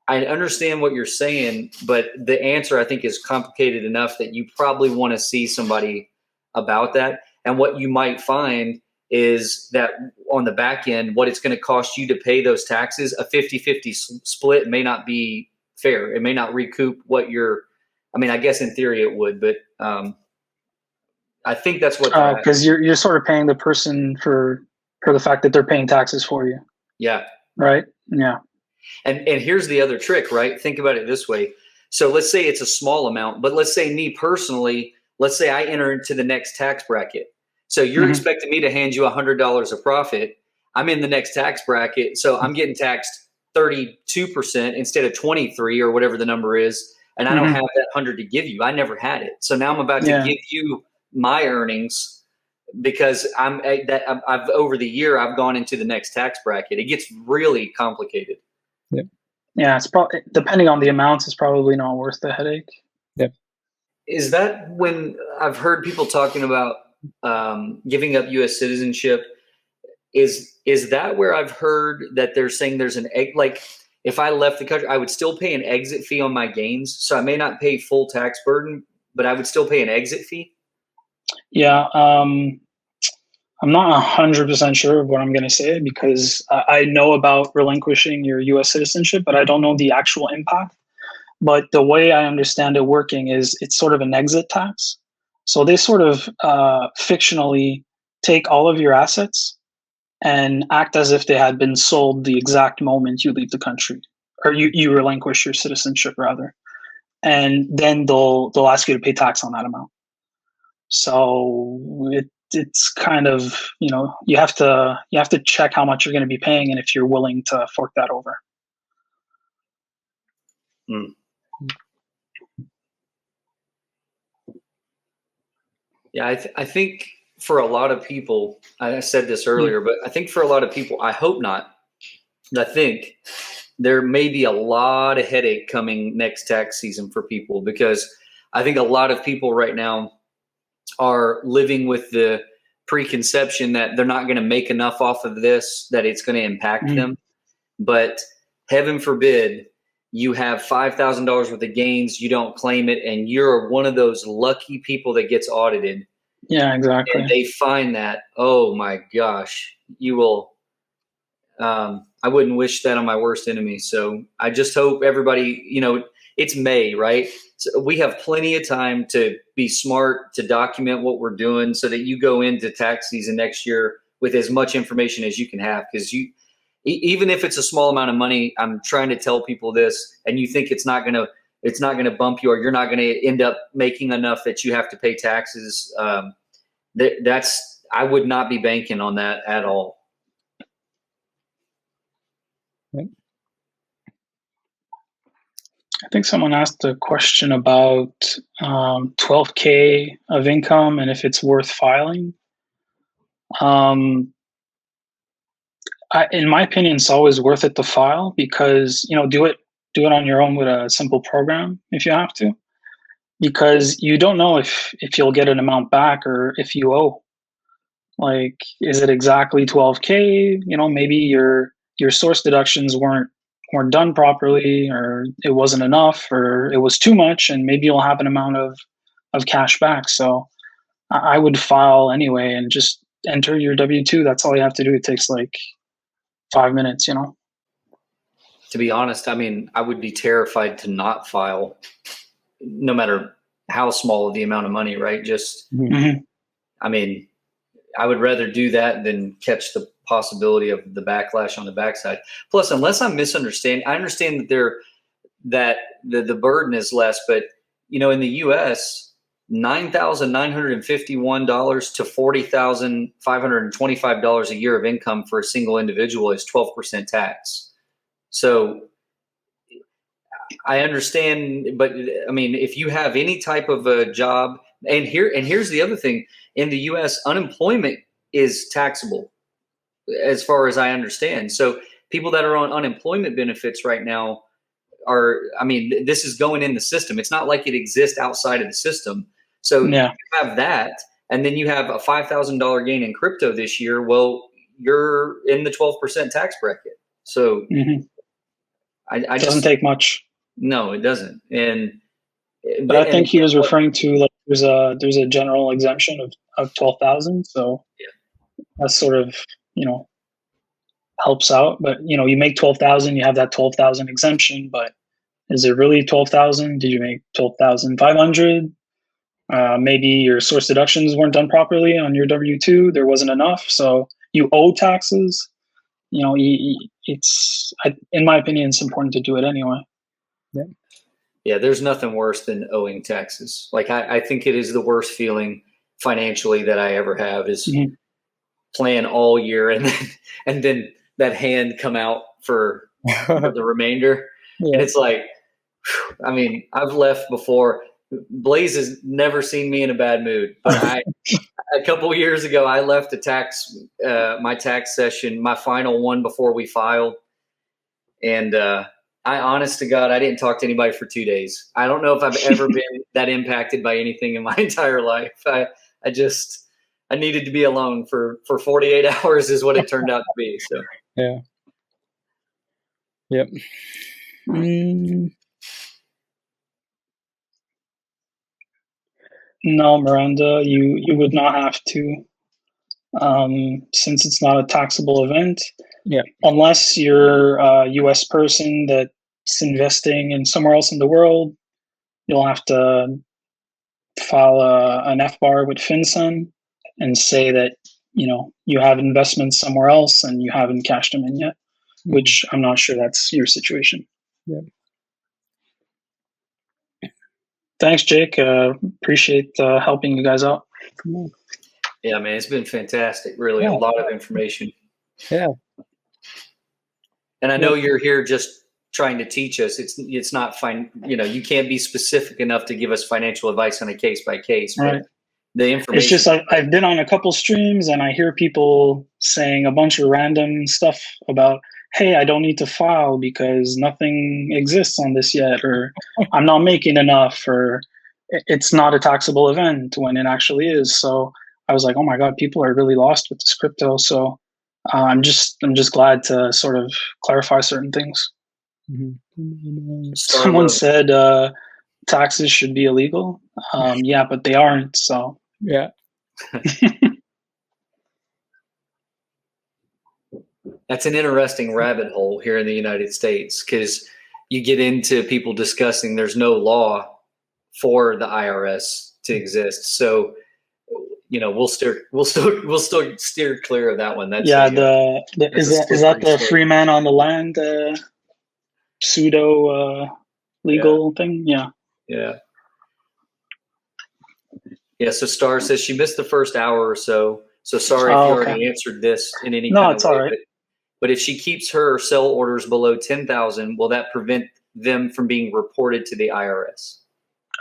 I understand what you're saying, but the answer, I think, is complicated enough that you probably want to see somebody about that. And what you might find is that on the back end, what it's going to cost you to pay those taxes, a 50-50 split may not be fair. It may not recoup what I guess in theory it would, but I think that's what because you're sort of paying the person for the fact that they're paying taxes for you. Yeah. Right. Yeah. And here's the other trick, right? Think about it this way. So let's say it's a small amount, but let's say me personally, let's say I enter into the next tax bracket. So you're expecting me to hand you $100 of profit. I'm in the next tax bracket, so I'm getting taxed 32% instead of 23 or whatever the number is, and I don't have that 100 to give you. I never had it, so now I'm about to give you my earnings because I've over the year I've gone into the next tax bracket. It gets really complicated. Yeah, it's probably, depending on the amounts, it's probably not worth the headache. Yep. Is that when I've heard people talking about giving up U.S. citizenship? Is that where I've heard that they're saying there's like if I left the country, I would still pay an exit fee on my gains. So I may not pay full tax burden, but I would still pay an exit fee. Yeah. I'm not 100% sure of what I'm going to say because I know about relinquishing your U.S. citizenship, but I don't know the actual impact. But the way I understand it working is it's sort of an exit tax. So they sort of fictionally take all of your assets and act as if they had been sold the exact moment you leave the country, or you relinquish your citizenship rather, and then they'll ask you to pay tax on that amount. So it's kind of, you have to check how much you're going to be paying and if you're willing to fork that over. Yeah, I think for a lot of people, I said this earlier, but I think for a lot of people, I hope not. I think there may be a lot of headache coming next tax season for people because I think a lot of people right now are living with the preconception that they're not going to make enough off of this, that it's going to impact them. But heaven forbid you have $5,000 worth of gains, you don't claim it, and you're one of those lucky people that gets audited. Yeah, exactly. And they find that, oh my gosh, you will. I wouldn't wish that on my worst enemy. So I just hope everybody, it's May, right? So we have plenty of time to be smart, to document what we're doing so that you go into tax season next year with as much information as you can have. Because even if it's a small amount of money, I'm trying to tell people this, and you think it's not going to bump you, or you're not going to end up making enough that you have to pay taxes. I would not be banking on that at all. I think someone asked a question about $12K of income and if it's worth filing. In my opinion, it's always worth it to file because, do it on your own with a simple program if you have to, because you don't know if you'll get an amount back or if you owe. Like, is it exactly 12K? Maybe your source deductions weren't done properly, or it wasn't enough, or it was too much, and maybe you'll have an amount of cash back. So I would file anyway and just enter your W-2. That's all you have to do. It takes like 5 minutes, To be honest, I would be terrified to not file, no matter how small the amount of money, right? Just, I would rather do that than catch the possibility of the backlash on the backside. Plus, unless I'm misunderstanding, I understand that the burden is less, but in the U.S., $9,951 to $40,525 a year of income for a single individual is 12% tax. So I understand, but if you have any type of a job, and here's the other thing, in the U.S., unemployment is taxable, as far as I understand. So people that are on unemployment benefits right now this is going in the system. It's not like it exists outside of the system. So you have that, and then you have a $5,000 gain in crypto this year. Well, you're in the 12% tax bracket. So it doesn't take much. No, it doesn't. But I think he was referring to, like, there's a general exemption of of 12,000. So that sort of, helps out. But, you make 12,000, you have that 12,000 exemption, but is it really 12,000? Did you make 12,500? Maybe your source deductions weren't done properly on your W-2. There wasn't enough. So you owe taxes. In my opinion, it's important to do it anyway. Yeah, there's nothing worse than owing taxes. Like I think it is the worst feeling financially that I ever have is plan all year and then that hand come out for the remainder. Yeah. And it's like, I mean, I've left before. Blaze has never seen me in a bad mood, but a couple of years ago, I left my tax session, my final one before we filed. And honest to God, I didn't talk to anybody for 2 days. I don't know if I've ever been that impacted by anything in my entire life. I needed to be alone for 48 hours is what it turned out to be. So, yeah. Yep. No, Miranda, you would not have to, since it's not a taxable event. Yeah. Unless you're a U.S. person that's investing in somewhere else in the world, you'll have to file an FBAR with FinCEN and say that you have investments somewhere else and you haven't cashed them in yet, which I'm not sure that's your situation. Yeah. Thanks, Jake. Appreciate helping you guys out. Yeah, man, it's been fantastic. Really, a lot of information. Yeah. And I know you're here just trying to teach us. It's not fine. You can't be specific enough to give us financial advice on a case by case. Right. The information. It's just I've been on a couple streams and I hear people saying a bunch of random stuff about, hey, I don't need to file because nothing exists on this yet, or I'm not making enough, or it's not a taxable event when it actually is. So I was like, oh my God, people are really lost with this crypto. So I'm just glad to sort of clarify certain things. Mm-hmm. Someone said taxes should be illegal. Yeah, but they aren't. So yeah. That's an interesting rabbit hole here in the United States, because you get into people discussing there's no law for the IRS to exist. So, we'll still steer clear of that one. That's is that the free man on the land pseudo legal thing? Yeah. Yeah. Yeah. So Star says she missed the first hour or so. So sorry if you already answered this in any kind of way. No, it's all right. But if she keeps her sell orders below 10,000, will that prevent them from being reported to the IRS?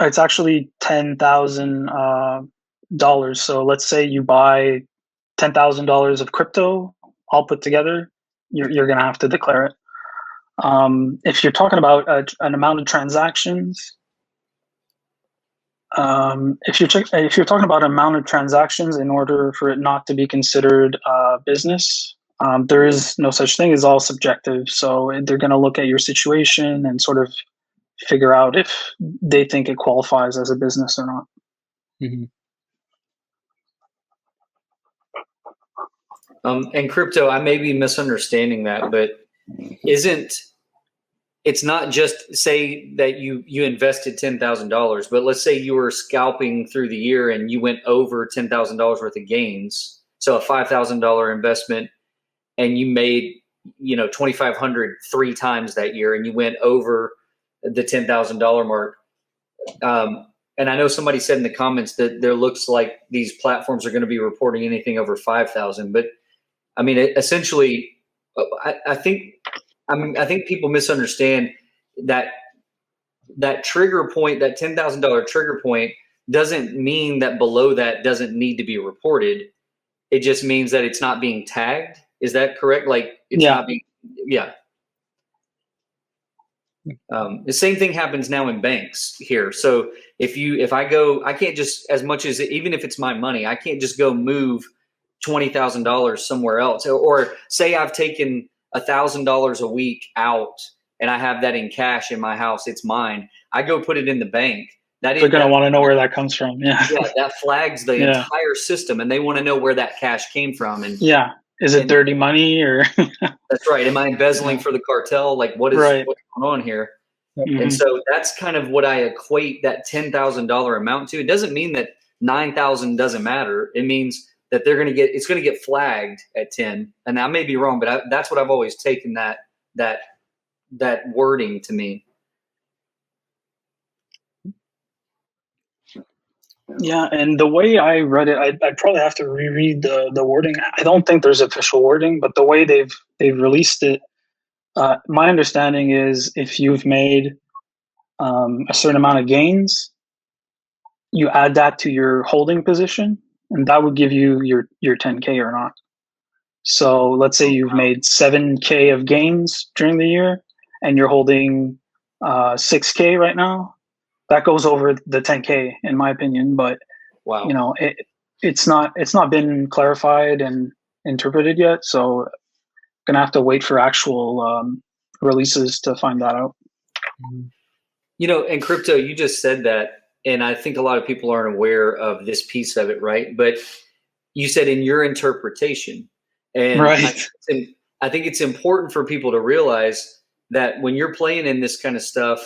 It's actually $10,000. So let's say you buy $10,000 of crypto all put together, you're going to have to declare it. If you're talking about an amount of transactions, if you're talking about amount of transactions, in order for it not to be considered business, there is no such thing. It's all subjective. So they're going to look at your situation and sort of figure out if they think it qualifies as a business or not. Mm-hmm. And crypto, I may be misunderstanding that, but it's not just say that you invested $10,000, but let's say you were scalping through the year and you went over $10,000 worth of gains. So a $5,000 investment, and you made, $2,500 3 times that year, and you went over the $10,000 mark. And I know somebody said in the comments that there looks like these platforms are going to be reporting anything over 5,000, but I mean, essentially, I think people misunderstand that trigger point, that $10,000 trigger point, doesn't mean that below that doesn't need to be reported. It just means that it's not being tagged. Is that correct? Like it's not being, the same thing happens now in banks here. So if I can't just, as much as, even if it's my money, I can't just go move $20,000 somewhere else. Or say I've taken $1,000 a week out and I have that in cash in my house, it's mine. I go put it in the bank. They're going to want to know where that comes from. Yeah. Yeah, that flags the Yeah. entire system, and they want to know where that cash came from. And yeah, is it dirty money or? That's right. Am I embezzling for the cartel? Like, what's going on here? Mhm. And so that's kind of what I equate that $10,000 amount to. It doesn't mean that 9,000 doesn't matter. It means that it's going to get flagged at 10. And I may be wrong, but that's what I've always taken that wording to mean. Yeah, and the way I read it, I'd probably have to reread the wording. I don't think there's official wording, but the way they've released it, my understanding is if you've made a certain amount of gains, you add that to your holding position, and that would give you your 10K or not. So let's say you've made 7K of gains during the year, and you're holding 6K right now. That goes over the 10K in my opinion, but wow, you know, it's not been clarified and interpreted yet. So gonna have to wait for actual releases to find that out. You know, in crypto, you just said that, and I think a lot of people aren't aware of this piece of it, right? But you said in your interpretation, and right. I think it's important for people to realize that when you're playing in this kind of stuff,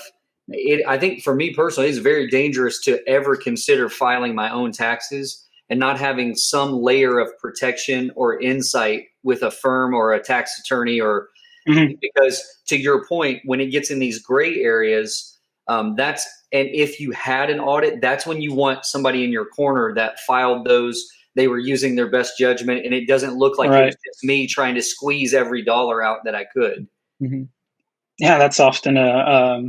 I think for me personally, it's very dangerous to ever consider filing my own taxes and not having some layer of protection or insight with a firm or a tax attorney, or because to your point, when it gets in these gray areas, and if you had an audit, that's when you want somebody in your corner that filed those. They were using their best judgment, and it doesn't look like it was just me trying to squeeze every dollar out that I could. Mm-hmm. Yeah, that's often a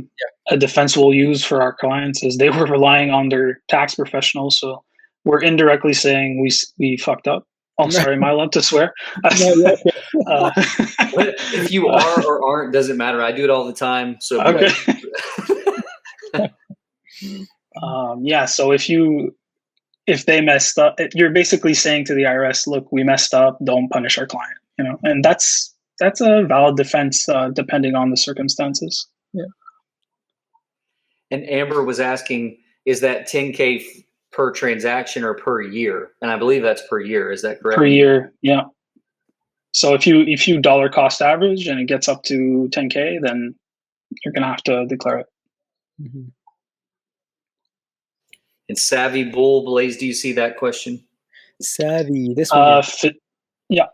defense we'll use for our clients is they were relying on their tax professionals. So we're indirectly saying we fucked up. Oh, sorry, am I allowed to swear? If you are or aren't, doesn't matter. I do it all the time. So okay. Yeah. So if they messed up, you're basically saying to the IRS, look, we messed up. Don't punish our client. You know, and that's a valid defense depending on the circumstances. Yeah. And Amber was asking, is that 10K per transaction or per year? And I believe that's per year. Is that correct? Per year, yeah. So if you dollar cost average and it gets up to 10K, then you're gonna have to declare it. Mm-hmm. And Savvy Bull Blaze, do you see that question? Savvy, this one. Yeah.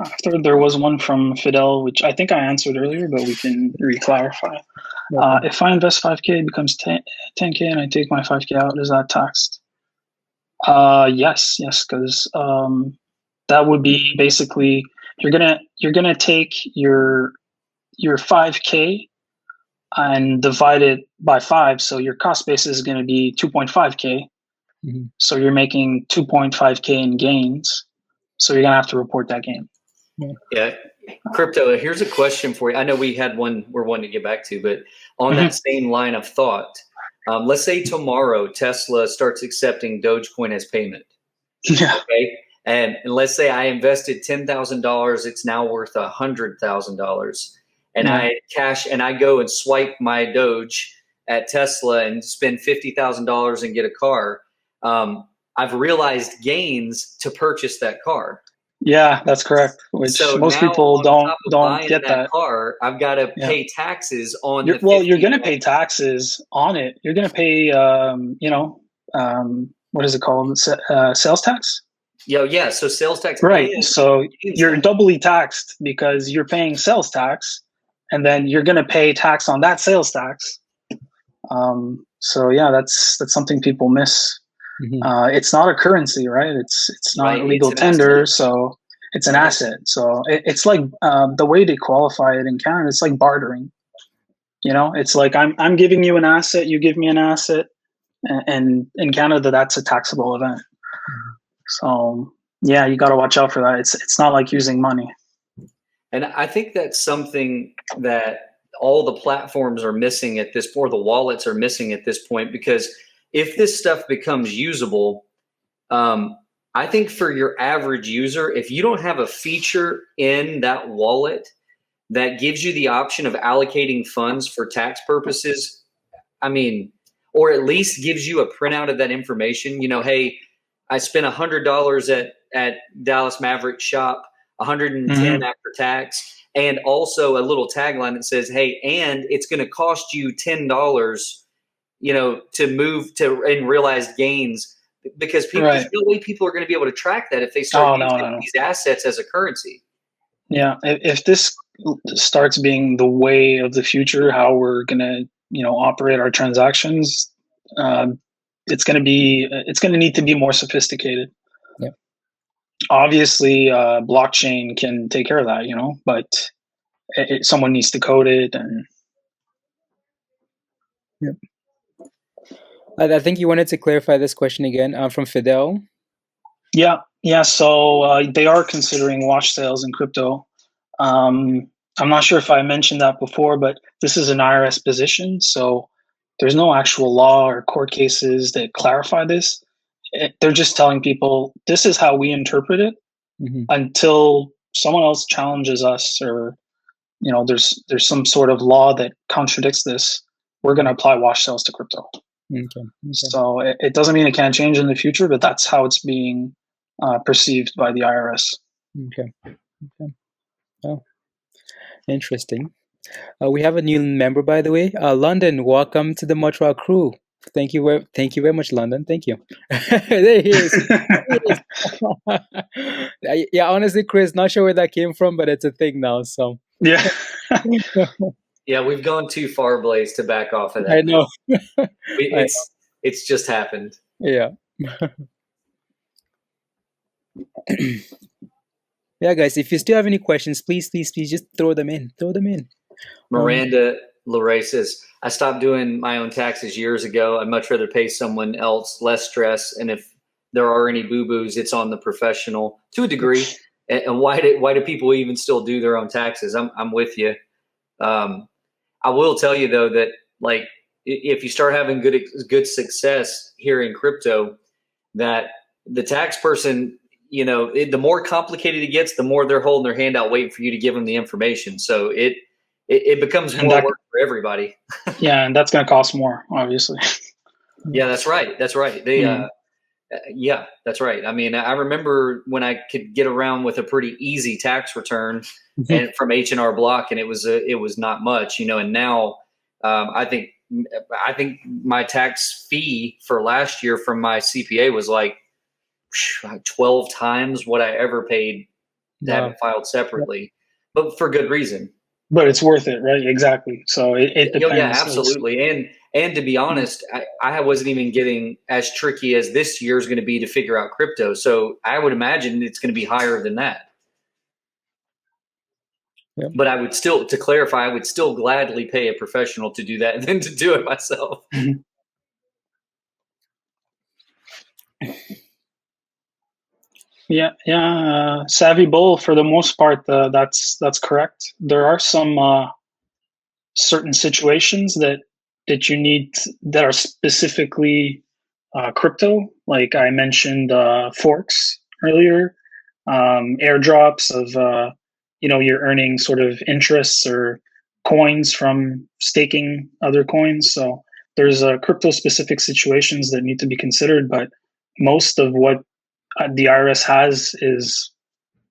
After there was one from Fidel, which I think I answered earlier, but we can re-clarify. Okay. If I invest 5K, it becomes 10K, and I take my 5K out, is that taxed? Yes, because that would be basically you're gonna take your 5K and divide it by 5, so your cost basis is going to be 2.5K. Mm-hmm. So you're making 2.5K in gains. So you're going to have to report that gain. Yeah. Crypto, here's a question for you. I know we had one we're wanting to get back to, but on that same line of thought, let's say tomorrow Tesla starts accepting Dogecoin as payment. Yeah. Okay. And let's say I invested $10,000. It's now worth $100,000. And I go and swipe my Doge at Tesla and spend $50,000 and get a car. I've realized gains to purchase that car. Yeah, that's correct. Which so most people don't get that car. I've got to pay taxes on. You're going to pay taxes on it. You're going to pay, what is it called? Sales tax. Yeah. So sales tax. Right. So you're doubly taxed because you're paying sales tax, and then you're going to pay tax on that sales tax. So yeah, that's something people miss. Mm-hmm. It's not a currency, right? It's not a legal tender, so it's an asset. So it's like the way they qualify it in Canada. It's like bartering. You know, it's like I'm giving you an asset, you give me an asset, and in Canada that's a taxable event. Mm-hmm. So yeah, you got to watch out for that. It's not like using money. And I think that's something that all the platforms are missing at this point, or the wallets are missing at this point, because if this stuff becomes usable, I think for your average user, if you don't have a feature in that wallet that gives you the option of allocating funds for tax purposes, I mean, or at least gives you a printout of that information. Hey, I spent $100 at Dallas Maverick shop, 110 after tax, and also a little tagline that says, hey, and it's going to cost you $10, to move to in realized gains, because there's no way people are going to be able to track that if they start using these assets as a currency. Yeah, if this starts being the way of the future, how we're going to operate our transactions, it's going to need to be more sophisticated. Yeah. Obviously, blockchain can take care of that, but someone needs to code it. And yeah. I think you wanted to clarify this question again from Fidel. Yeah. So they are considering wash sales in crypto. I'm not sure if I mentioned that before, but this is an IRS position. So there's no actual law or court cases that clarify this. They're just telling people this is how we interpret it until someone else challenges us, or there's some sort of law that contradicts this. We're going to apply wash sales to crypto. Okay. So it doesn't mean it can't change in the future, but that's how it's being perceived by the IRS. Okay. Oh, interesting. We have a new member, by the way. London, welcome to the Montreal crew. Thank you very much, London. Thank you. There he is. Yeah, honestly, Chris, not sure where that came from, but it's a thing now. So yeah. Yeah, we've gone too far, Blaze, to back off of that. I know. It's just happened. Yeah. Yeah, guys, if you still have any questions, please just throw them in. Miranda Lorray says, I stopped doing my own taxes years ago. I'd much rather pay someone else, less stress. And if there are any boo-boos, it's on the professional to a degree. And why do people even still do their own taxes? I'm with you. I will tell you though that like if you start having good success here in crypto, that the tax person, the more complicated it gets, the more they're holding their hand out waiting for you to give them the information. So it becomes more work for everybody. Yeah, and that's going to cost more, obviously. Yeah, that's right. They yeah, that's right. I mean, I remember when I could get around with a pretty easy tax return and from H&R Block, and it was not much, and now I think my tax fee for last year from my CPA was like 12 times what I ever paid to have it filed separately, but for good reason. But it's worth it, right? Exactly. So it depends. Yeah, absolutely. And to be honest, I wasn't even getting as tricky as this year is going to be to figure out crypto. So I would imagine it's going to be higher than that. Yep. But I would still, to clarify, I would still gladly pay a professional to do that than to do it myself. Yeah. Savvy Bull, for the most part, that's correct. There are some certain situations that you need that are specifically crypto. Like I mentioned, forks earlier, airdrops of you're earning sort of interests or coins from staking other coins. So there's crypto specific situations that need to be considered, but most of what the IRS has is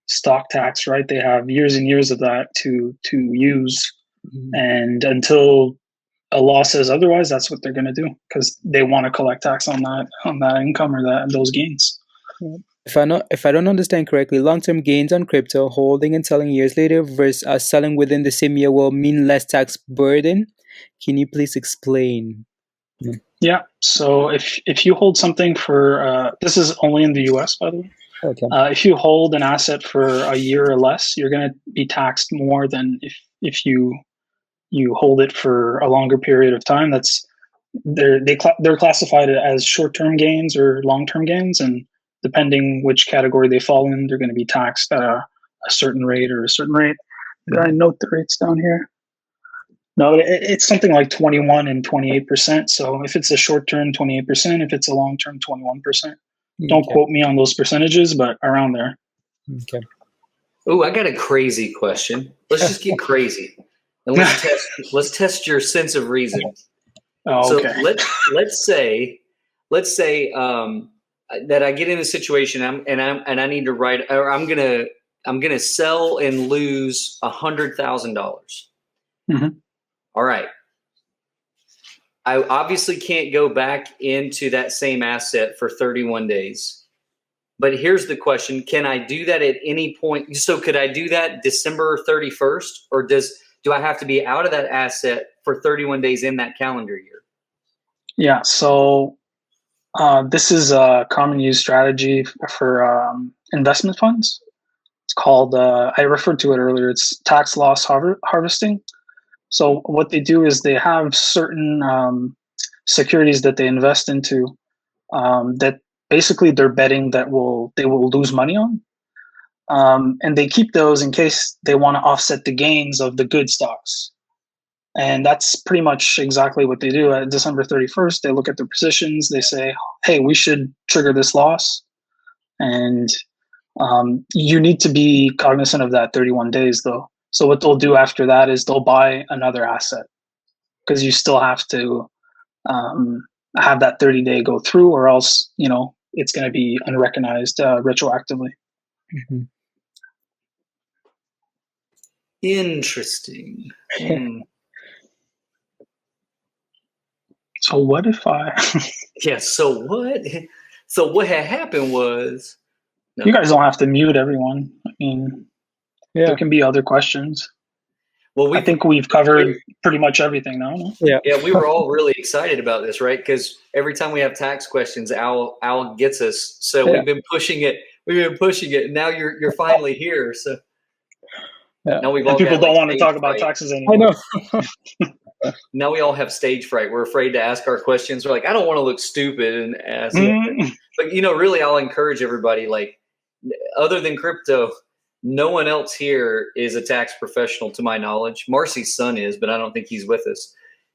stock tax, right? They have years and years of that to use. And until a law says otherwise, that's what they're going to do, because they want to collect tax on that income or those gains. If I don't understand correctly, long-term gains on crypto, holding and selling years later versus selling within the same year will mean less tax burden. Can you please explain? Yeah. So if you hold something for this is only in the US, by the way. Okay. If you hold an asset for a year or less, you're going to be taxed more than if you hold it for a longer period of time. They're classified as short-term gains or long-term gains, and depending which category they fall in, they're going to be taxed at a certain rate or a certain rate. Did I note the rates down here? No, it's something like 21 and 28%. So if it's a short term, 28%. If it's a long term, 21%. Don't quote me on those percentages, but around there. Okay. Oh, I got a crazy question. Let's just get crazy, and let's test your sense of reason. Oh, So okay. let's say that I get in a situation and I need to write, or I'm gonna sell and lose $100,000. Mm-hmm. All right. I obviously can't go back into that same asset for 31 days. But here's the question. Can I do that at any point? So could I do that December 31st, or do I have to be out of that asset for 31 days in that calendar year? Yeah. So this is a common used strategy for investment funds. It's called, I referred to it earlier, it's tax loss harvesting. So what they do is they have certain securities that they invest into that basically they're betting that they will lose money on. And they keep those in case they want to offset the gains of the good stocks. And that's pretty much exactly what they do. At December 31st, they look at their positions, they say, hey, we should trigger this loss. And you need to be cognizant of that 31 days, though. So what they'll do after that is they'll buy another asset because you still have to have that 30-day go through, or else it's going to be unrecognized retroactively. Mm-hmm. Interesting. So what if I? Yeah. So what? So what had happened was. No. You guys don't have to mute everyone. I mean, there can be other questions. Well, I think we've covered pretty much everything now. No? Yeah, we were all really excited about this, right? Because every time we have tax questions, Al gets us. So we've been pushing it. And now you're finally here. So now we've all people don't want to talk about taxes anymore. I know. Now we all have stage fright. We're afraid to ask our questions. We're like, I don't want to look stupid and ask. But really, I'll encourage everybody. Like, other than crypto, no one else here is a tax professional, to my knowledge. Marcy's son is, but I don't think he's with us.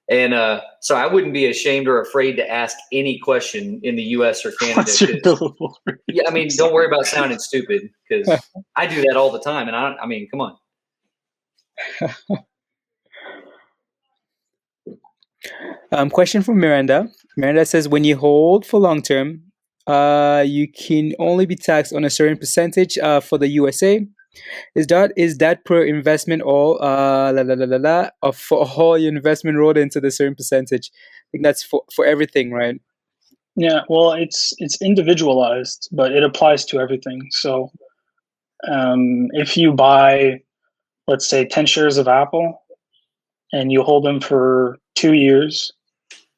And so I wouldn't be ashamed or afraid to ask any question in the U.S. or Canada. Yeah, I mean, don't worry about sounding stupid, because I do that all the time. And I mean, come on. Question from Miranda. Miranda says, when you hold for long term, you can only be taxed on a certain percentage for the USA. Is that per investment or or for all your investment rolled into the certain percentage? I think that's for everything, right? Yeah, well, it's individualized, but it applies to everything. So if you buy, let's say, 10 shares of Apple and you hold them for 2 years,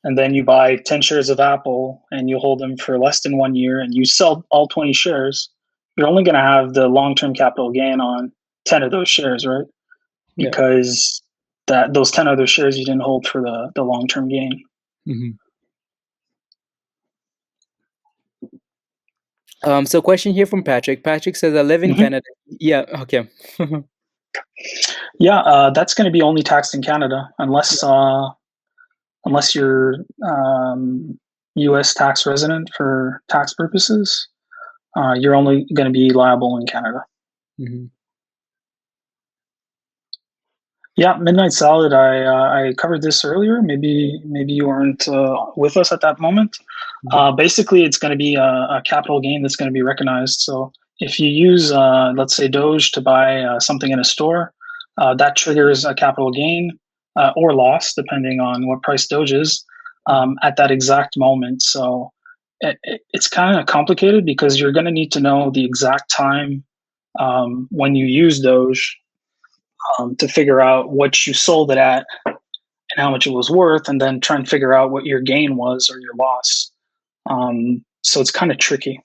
and then you buy 10 shares of Apple and you hold them for less than 1 year, and you sell all 20 shares, you're only going to have the long-term capital gain on 10 of those shares, right? Because those 10 other shares you didn't hold for the long-term gain. Mm-hmm. So question here from Patrick. Patrick says, I live in Canada. Yeah, okay. Yeah, that's going to be only taxed in Canada unless you're U.S. tax resident for tax purposes. You're only going to be liable in Canada. Mm-hmm. Yeah, Midnight Salad. I covered this earlier. Maybe you weren't with us at that moment. Mm-hmm. Basically, it's going to be a capital gain that's going to be recognized. So if you use, let's say, Doge to buy something in a store, that triggers a capital gain or loss, depending on what price Doge is at that exact moment. So it's kind of complicated because you're going to need to know the exact time when you use Doge to figure out what you sold it at and how much it was worth, and then try and figure out what your gain was or your loss. So it's kind of tricky.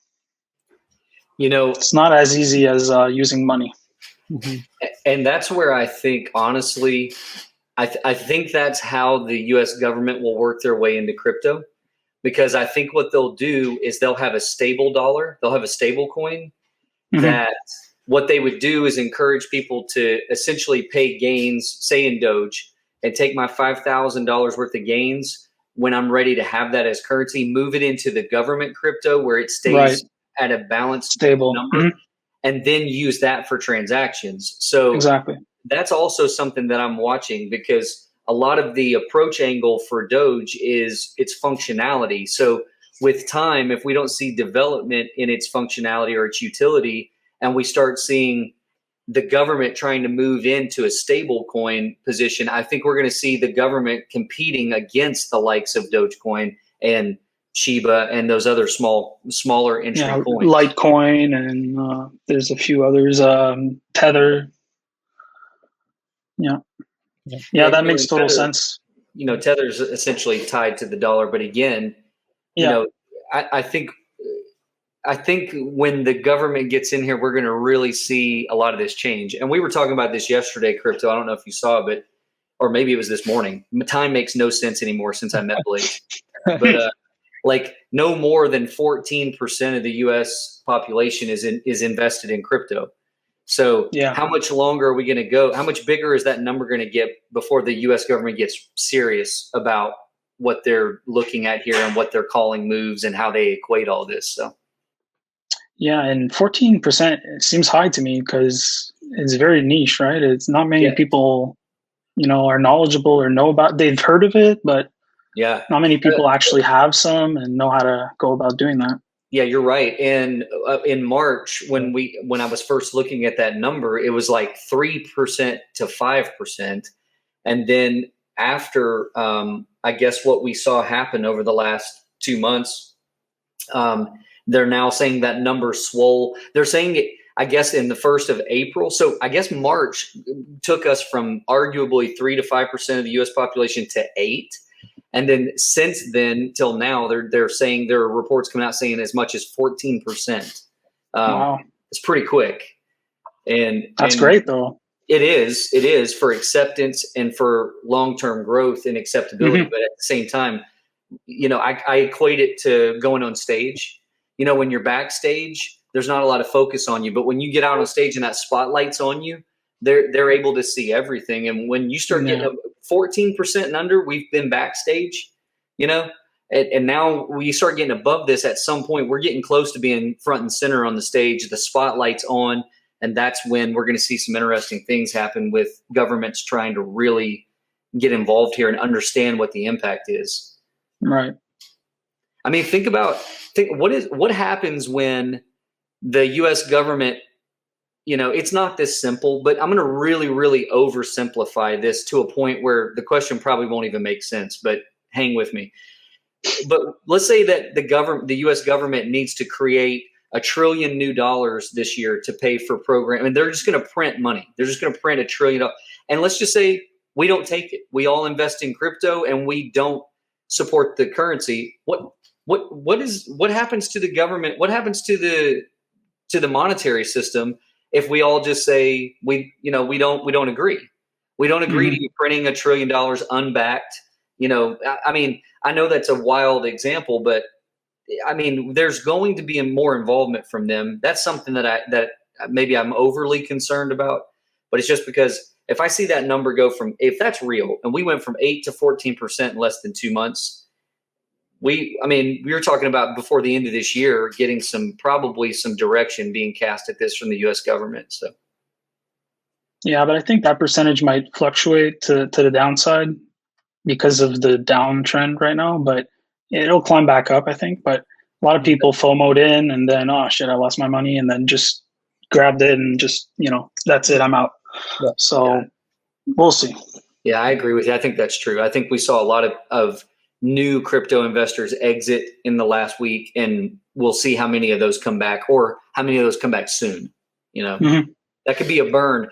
It's not as easy as using money. Mm-hmm. And that's where I think, honestly, I think that's how the U.S. government will work their way into crypto, because I think what they'll do is they'll have a stable dollar. They'll have a stable coin that what they would do is encourage people to essentially pay gains, say in Doge, and take my $5,000 worth of gains when I'm ready to have that as currency, move it into the government crypto where it stays at a balanced stable number, and then use that for transactions. So exactly. That's also something that I'm watching, because a lot of the approach angle for Doge is its functionality. So with time, if we don't see development in its functionality or its utility, and we start seeing the government trying to move into a stable coin position, I think we're going to see the government competing against the likes of Dogecoin and Shiba and those other smaller entry coins. Litecoin, and there's a few others. Tether. Yeah, that makes total sense. Tether's essentially tied to the dollar, but again, I think when the government gets in here, we're going to really see a lot of this change. And we were talking about this yesterday, Crypto. I don't know if you saw, or maybe it was this morning. Time makes no sense anymore since I met Blaze. But like no more than 14% of the U.S. population is invested in crypto. So how much longer are we going to go? How much bigger is that number going to get before the U.S. government gets serious about what they're looking at here and what they're calling moves and how they equate all this? So. Yeah, and 14% seems high to me because it's very niche, right? It's not many people, are knowledgeable or know about. They've heard of it, but not many people actually have some and know how to go about doing that. Yeah, you're right. And in March, when I was first looking at that number, it was like 3% to 5%, and then after, I guess what we saw happen over the last 2 months. They're now saying that number swole. They're saying it, I guess, in the 1st of April. So I guess March took us from arguably 3 to 5% of the U.S. population to 8%. And then since then till now, they're saying there are reports coming out saying as much as 14%. Wow. It's pretty quick. And that's great, though. It is for acceptance and for long-term growth and acceptability. But at the same time, I equate it to going on stage. When you're backstage, there's not a lot of focus on you. But when you get out on stage and that spotlight's on you, they're able to see everything. And when you start getting up 14% and under, we've been backstage, and now we start getting above this. At some point, we're getting close to being front and center on the stage. The spotlight's on, and that's when we're going to see some interesting things happen with governments trying to really get involved here and understand what the impact is. Right. I mean, think what happens when the U.S. government, it's not this simple, but I'm going to really, really oversimplify this to a point where the question probably won't even make sense, but hang with me. But let's say that the U.S. government needs to create $1 trillion new this year to pay for program. And they're just going to print money. They're just going to print $1 trillion. And let's just say we don't take it. We all invest in crypto and we don't support the currency. What happens to the government? What happens to the monetary system if we all just say we don't agree? We don't agree to you printing $1 trillion unbacked. I mean, I know that's a wild example, but I mean, there's going to be more involvement from them. That's something that maybe I'm overly concerned about, but it's just because if I see that number go if that's real and we went from 8 to 14% in less than 2 months, we were talking about before the end of this year getting probably some direction being cast at this from the U.S. government. So, yeah, but I think that percentage might fluctuate to the downside because of the downtrend right now. But it'll climb back up, I think. But a lot of people FOMO'd in and then, oh shit, I lost my money, and then just grabbed it and just that's it, I'm out. Yeah. So we'll see. Yeah, I agree with you. I think that's true. I think we saw a lot of new crypto investors exit in the last week, and we'll see how many of those come back or how many of those come back soon. That could be a burn.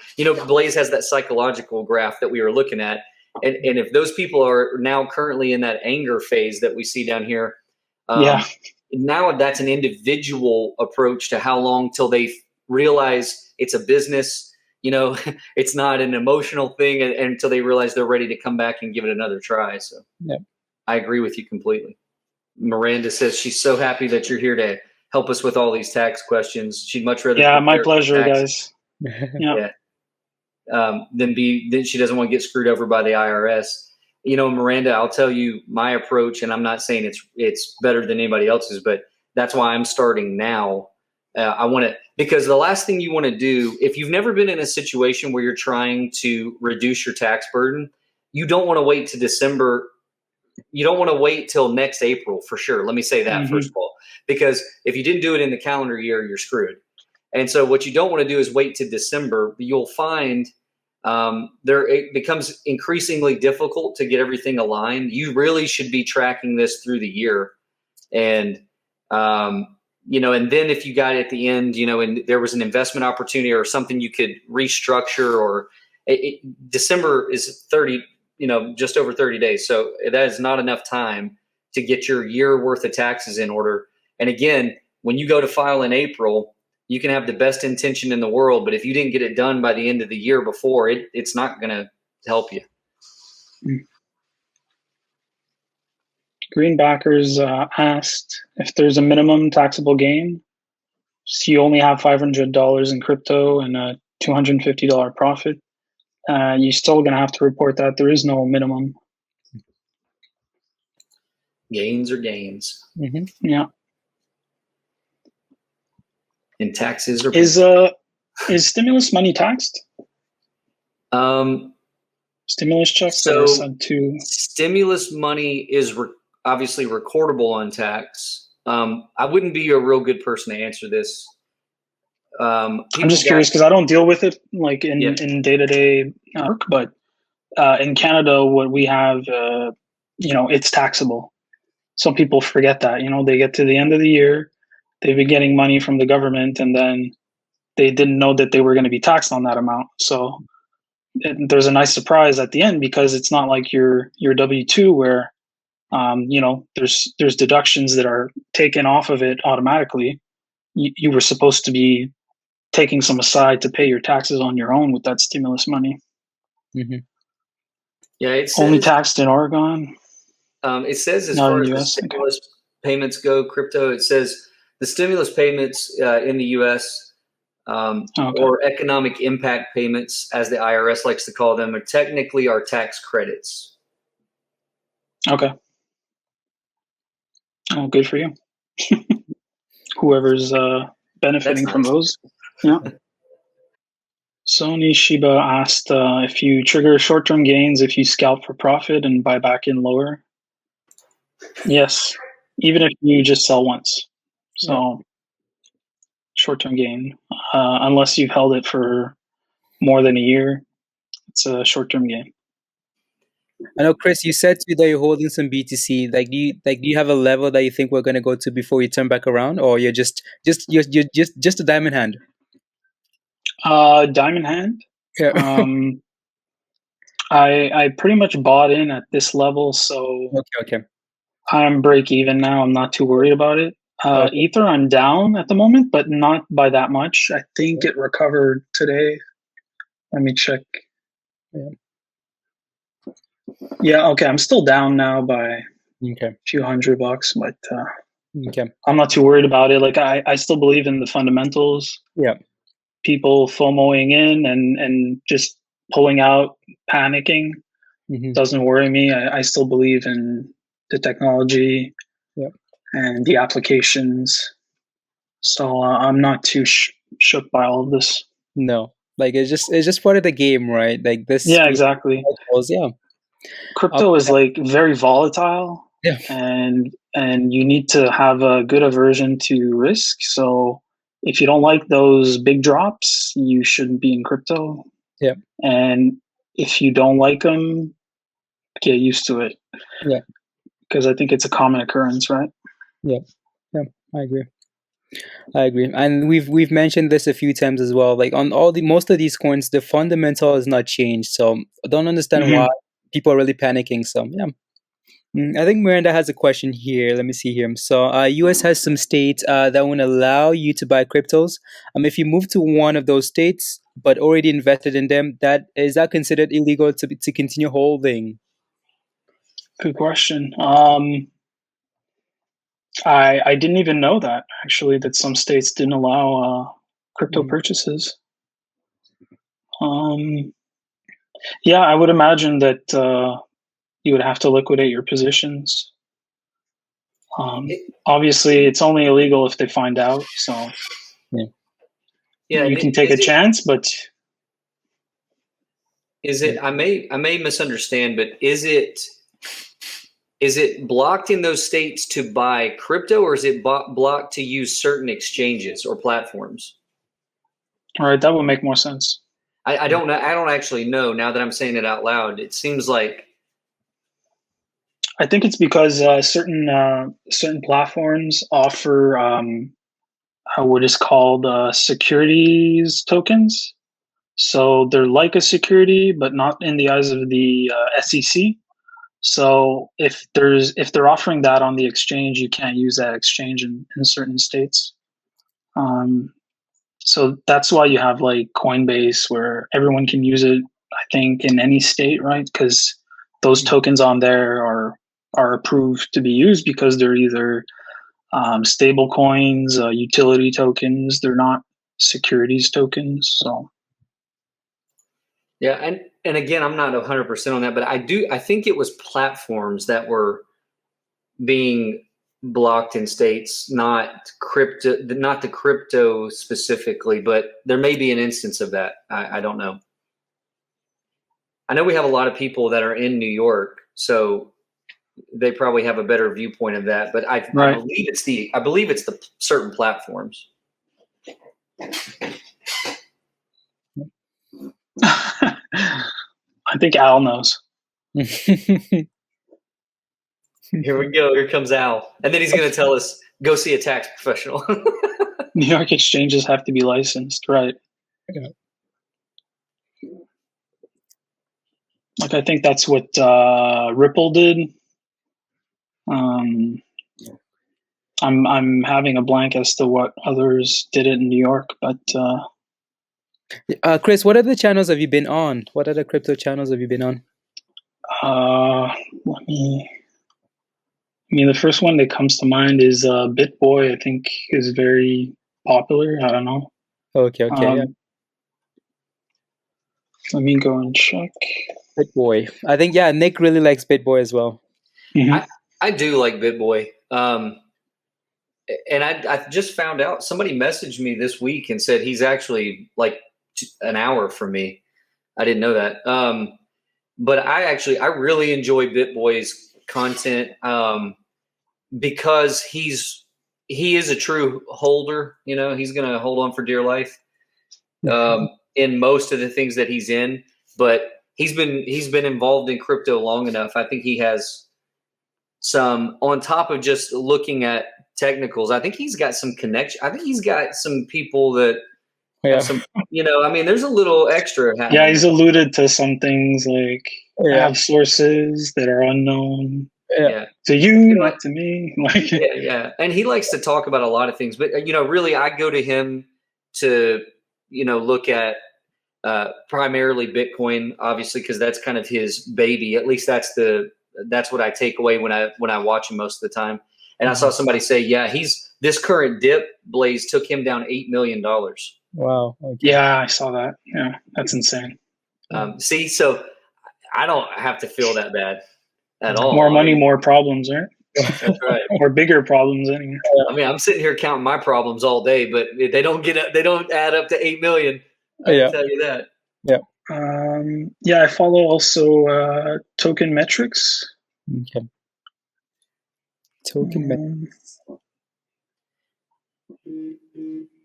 Blaze has that psychological graph that we were looking at. And if those people are now currently in that anger phase that we see down here, now that's an individual approach to how long till they realize it's a business, it's not an emotional thing, and until they realize they're ready to come back and give it another try. So I agree with you completely. Miranda says she's so happy that you're here to help us with all these tax questions. She'd much rather. Yeah, my pleasure, guys. Then she doesn't want to get screwed over by the IRS. Miranda, I'll tell you my approach, and I'm not saying it's better than anybody else's, but that's why I'm starting now. Because the last thing you want to do, if you've never been in a situation where you're trying to reduce your tax burden, you don't want to wait to December. You don't want to wait till next April for sure. Let me say that first of all, because if you didn't do it in the calendar year, you're screwed. And so what you don't want to do is wait to December. You'll find it becomes increasingly difficult to get everything aligned. You really should be tracking this through the year. And, and then if you got at the end, and there was an investment opportunity or something you could restructure, or December is 30, just over 30 days. So that is not enough time to get your year worth of taxes in order. And again, when you go to file in April, you can have the best intention in the world, but if you didn't get it done by the end of the year before, it's not going to help you. Greenbackers asked if there's a minimum taxable gain. So you only have $500 in crypto and a $250 profit. You're still going to have to report that. There is no minimum. Gains are gains. Mm-hmm. Yeah. And taxes are. Is stimulus money taxed? Stimulus checks that are sent to. Stimulus money is obviously recordable on tax. I wouldn't be a real good person to answer this. I'm just curious because I don't deal with it like in day-to-day work, but in Canada, what we have, it's taxable. Some people forget that. They get to the end of the year, they've been getting money from the government, and then they didn't know that they were going to be taxed on that amount. So there's a nice surprise at the end because it's not like your W-2 where there's deductions that are taken off of it automatically. You were supposed to be taking some aside to pay your taxes on your own with that stimulus money. Mm-hmm. Yeah, it's only taxed in Oregon. It says as far as the stimulus payments go, crypto, it says the stimulus payments in the U.S. Or economic impact payments, as the IRS likes to call them, are technically tax credits. Okay. Oh, good for you. Whoever's benefiting from those. Yeah. Sony Shiba asked if you trigger short-term gains if you scalp for profit and buy back in lower. Yes, even if you just sell once. So short-term gain, unless you've held it for more than a year, it's a short-term gain. I know, Chris, you said to me that you're holding some BTC. Do you have a level that you think we're going to go to before you turn back around, or you're just a diamond hand? Diamond hand. Yeah. I pretty much bought in at this level, so okay. I'm break even now. I'm not too worried about it. Ether, I'm down at the moment, but not by that much. I think it recovered today. Let me check. Yeah, okay. I'm still down now by a few $100, but I'm not too worried about it. Like I still believe in the fundamentals. Yeah. People FOMOing in and just pulling out, panicking doesn't worry me. I still believe in the technology and the applications. So I'm not too shook by all of this. No, it's just part of the game, right? Like this. Yeah, exactly. Yeah. Crypto is like very volatile, and you need to have a good aversion to risk. So if you don't like those big drops, you shouldn't be in crypto. Yeah. And if you don't like them, get used to it. Yeah. Because I think it's a common occurrence, right? Yeah. Yeah, I agree. And we've mentioned this a few times as well. Like on most of these coins, the fundamental has not changed. So I don't understand why people are really panicking. So yeah. I think Miranda has a question here. Let me see here. So US has some states that won't allow you to buy cryptos. If you move to one of those states but already invested in them, is that considered illegal to continue holding? Good question. I didn't even know that, actually, that some states didn't allow crypto purchases. Yeah, I would imagine that you would have to liquidate your positions. Obviously, it's only illegal if they find out. So you can take a chance, but Is it? I may misunderstand, but is it blocked in those states to buy crypto, or is it blocked to use certain exchanges or platforms? All right, that would make more sense. I don't know. I don't actually know. Now that I'm saying it out loud, it seems like I think it's because certain platforms offer what is called securities tokens. So they're like a security, but not in the eyes of the SEC. So if they're offering that on the exchange, you can't use that exchange in certain states. So that's why you have like Coinbase, where everyone can use it, I think, in any state, right? Because those tokens on there are approved to be used because they're either stable coins, utility tokens. They're not securities tokens. So yeah, and again, I'm not 100% on that, but I think it was platforms that were being blocked in states, not the crypto specifically, but there may be an instance of that. I don't know. I know we have a lot of people that are in New York, so they probably have a better viewpoint of that, but I believe it's the certain platforms. I think Al knows. Here we go. Here comes Al. And then he's going to tell us, go see a tax professional. New York exchanges have to be licensed, right? Yeah. Like, I think that's what Ripple did. I'm having a blank as to what others did it in New York, but Chris, what other channels have you been on? What other crypto channels have you been on? the first one that comes to mind is BitBoy. I think is very popular. I don't know. Okay. Yeah. Let me go and check. BitBoy. I think, yeah, Nick really likes BitBoy as well. Mm-hmm. I do like BitBoy. And I just found out, somebody messaged me this week and said he's actually like an hour from me. I didn't know that. But I really enjoy BitBoy's content because he is a true holder. You know, he's going to hold on for dear life in most of the things that he's in. But he's been involved in crypto long enough. I think he has some, on top of just looking at technicals, I think he's got some connection. I think he's got some people that have some, there's a little extra happening. Yeah, he's alluded to some things like I have sources that are unknown. Yeah. To you, not to me. Like, yeah. And he likes to talk about a lot of things, but really I go to him to, look at primarily Bitcoin, obviously, because that's kind of his baby. At least that's what I take away when I watch him most of the time. And I saw somebody say, yeah, this current dip, Blaze, took him down $8 million. Wow. Okay. Yeah, I saw that. Yeah, that's insane. See, so I don't have to feel that bad at all. More money, more problems, right? That's right. Or bigger problems anyway. I mean, I'm sitting here counting my problems all day, but they don't add up to 8 million. I can tell you that. Yeah. I follow also Token Metrics. Okay. Token Metrics.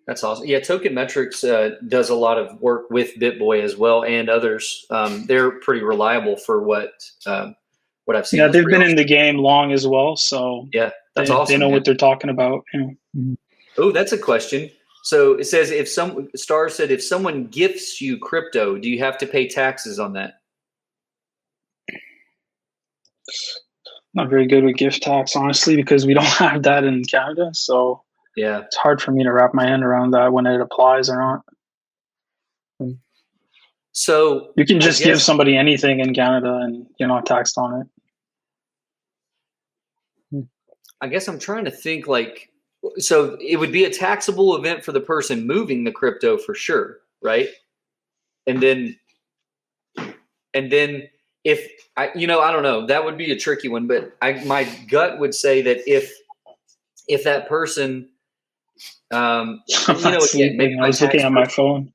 That's awesome. Yeah, Token Metrics does a lot of work with BitBoy as well and others. They're pretty reliable for what I've seen. Yeah, they've been in the game long as well, so yeah, that's awesome. They know what they're talking about. Yeah. Mm-hmm. Oh, that's a question. So it says if someone gifts you crypto, do you have to pay taxes on that? Not very good with gift tax, honestly, because we don't have that in Canada. So yeah, it's hard for me to wrap my hand around that when it applies or not. So you can just give somebody anything in Canada and you're not taxed on it. I guess I'm trying to think so it would be a taxable event for the person moving the crypto for sure, right? And then if I don't know, that would be a tricky one, but my gut would say that if that person, I was looking at my phone.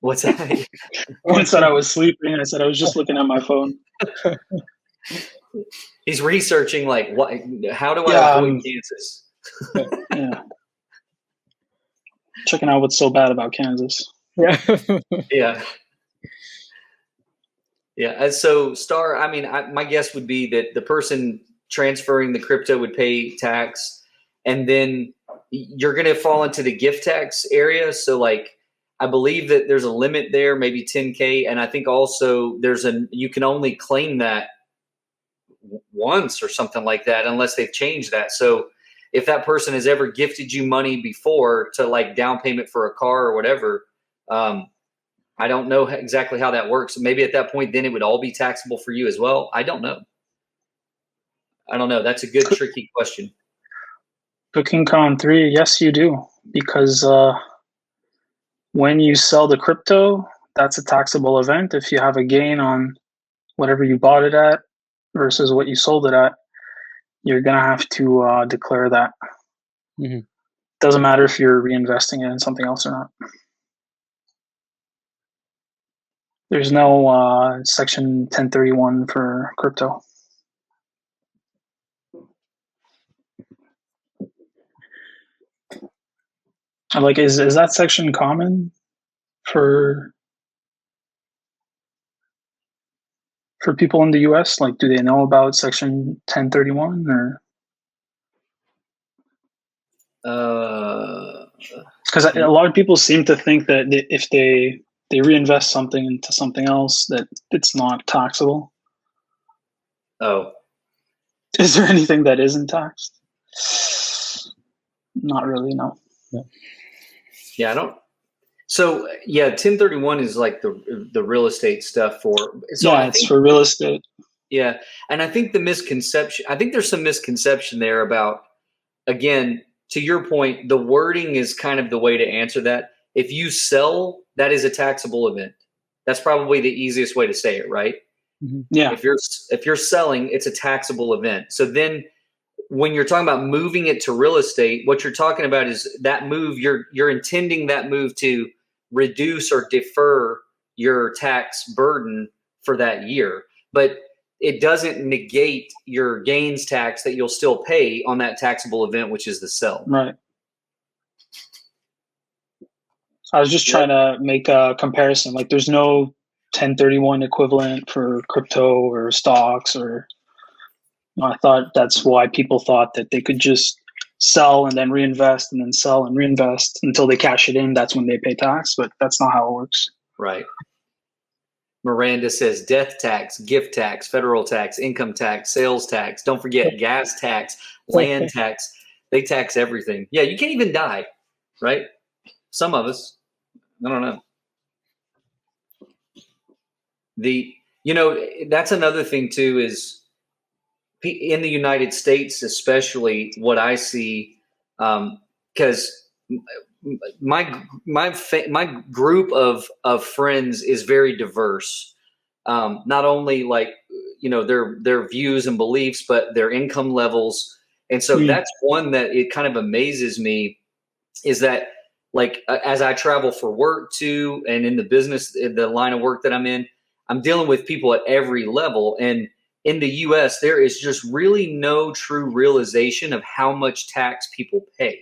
What's that? I said I was sleeping. I said I was just looking at my phone. He's researching like what? How do I Yeah, avoid Kansas? Yeah. Checking out what's so bad about Kansas. Yeah. Yeah. And so, Star, I mean, my guess would be that the person transferring the crypto would pay tax, and then you're going to fall into the gift tax area. So, like, I believe that there's a limit there, maybe 10K, and I think also you can only claim that once or something like that, unless they've changed that. So, if that person has ever gifted you money before to like down payment for a car or whatever, I don't know exactly how that works. Maybe at that point, then it would all be taxable for you as well. I don't know. That's a good, tricky question. Cooking Con 3, yes, you do. Because when you sell the crypto, that's a taxable event. If you have a gain on whatever you bought it at versus what you sold it at, you're going to have to declare that. Mm-hmm. Doesn't matter if you're reinvesting it in something else or not. There's no Section 1031 for crypto. Like, is that section common for people in the US? Like, do they know about Section 1031 or? Because a lot of people seem to think that if they reinvest something into something else, that it's not taxable. Oh, is there anything that isn't taxed? Not really, no. Yeah, I don't. So yeah, 1031 is like the real estate stuff for. So yeah, it's for real estate. Yeah, and I think there's some misconception there about, again, to your point, the wording is kind of the way to answer that. If you sell, that is a taxable event. That's probably the easiest way to say it, right? Mm-hmm. Yeah. If you're selling, it's a taxable event. So then when you're talking about moving it to real estate, what you're talking about is that move, you're intending that move to reduce or defer your tax burden for that year. But it doesn't negate your gains tax that you'll still pay on that taxable event, which is the sell. Right. I was just trying to make a comparison. Like, there's no 1031 equivalent for crypto or stocks, or I thought that's why people thought that they could just sell and then reinvest and then sell and reinvest until they cash it in. That's when they pay tax, but that's not how it works. Right. Miranda says death tax, gift tax, federal tax, income tax, sales tax. Don't forget gas tax, land tax. They tax everything. Yeah, you can't even die, right? Some of us. I don't know. That's another thing too, is in the United States, especially what I see, because my group of friends is very diverse. Not only like, their views and beliefs, but their income levels. And so that's one that it kind of amazes me, is that, like, as I travel for work too, and in the line of work that I'm in, I'm dealing with people at every level. And in the US, there is just really no true realization of how much tax people pay.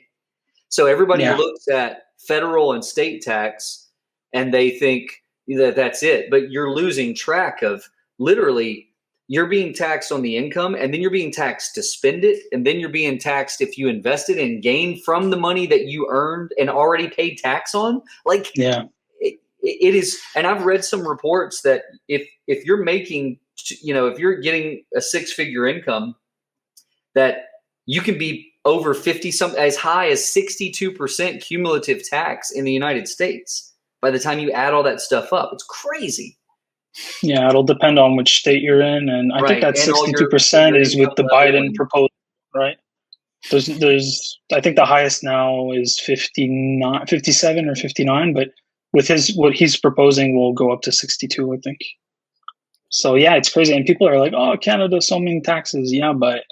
So everybody looks at federal and state tax and they think that that's it, but you're losing track of, literally, you're being taxed on the income, and then you're being taxed to spend it, and then you're being taxed if you invested and gained from the money that you earned and already paid tax on. Like, it is. And I've read some reports that if you're making, if you're getting a 6-figure income, that you can be over 50, as high as 62% cumulative tax in the United States by the time you add all that stuff up. It's crazy. Yeah, it'll depend on which state you're in, and I think that 62% is with the Biden proposal, right? There's I think the highest now is 57 or 59, but with what he's proposing will go up to 62, I think. So yeah, it's crazy, and people are like, "Oh, Canada, so many taxes." Yeah, but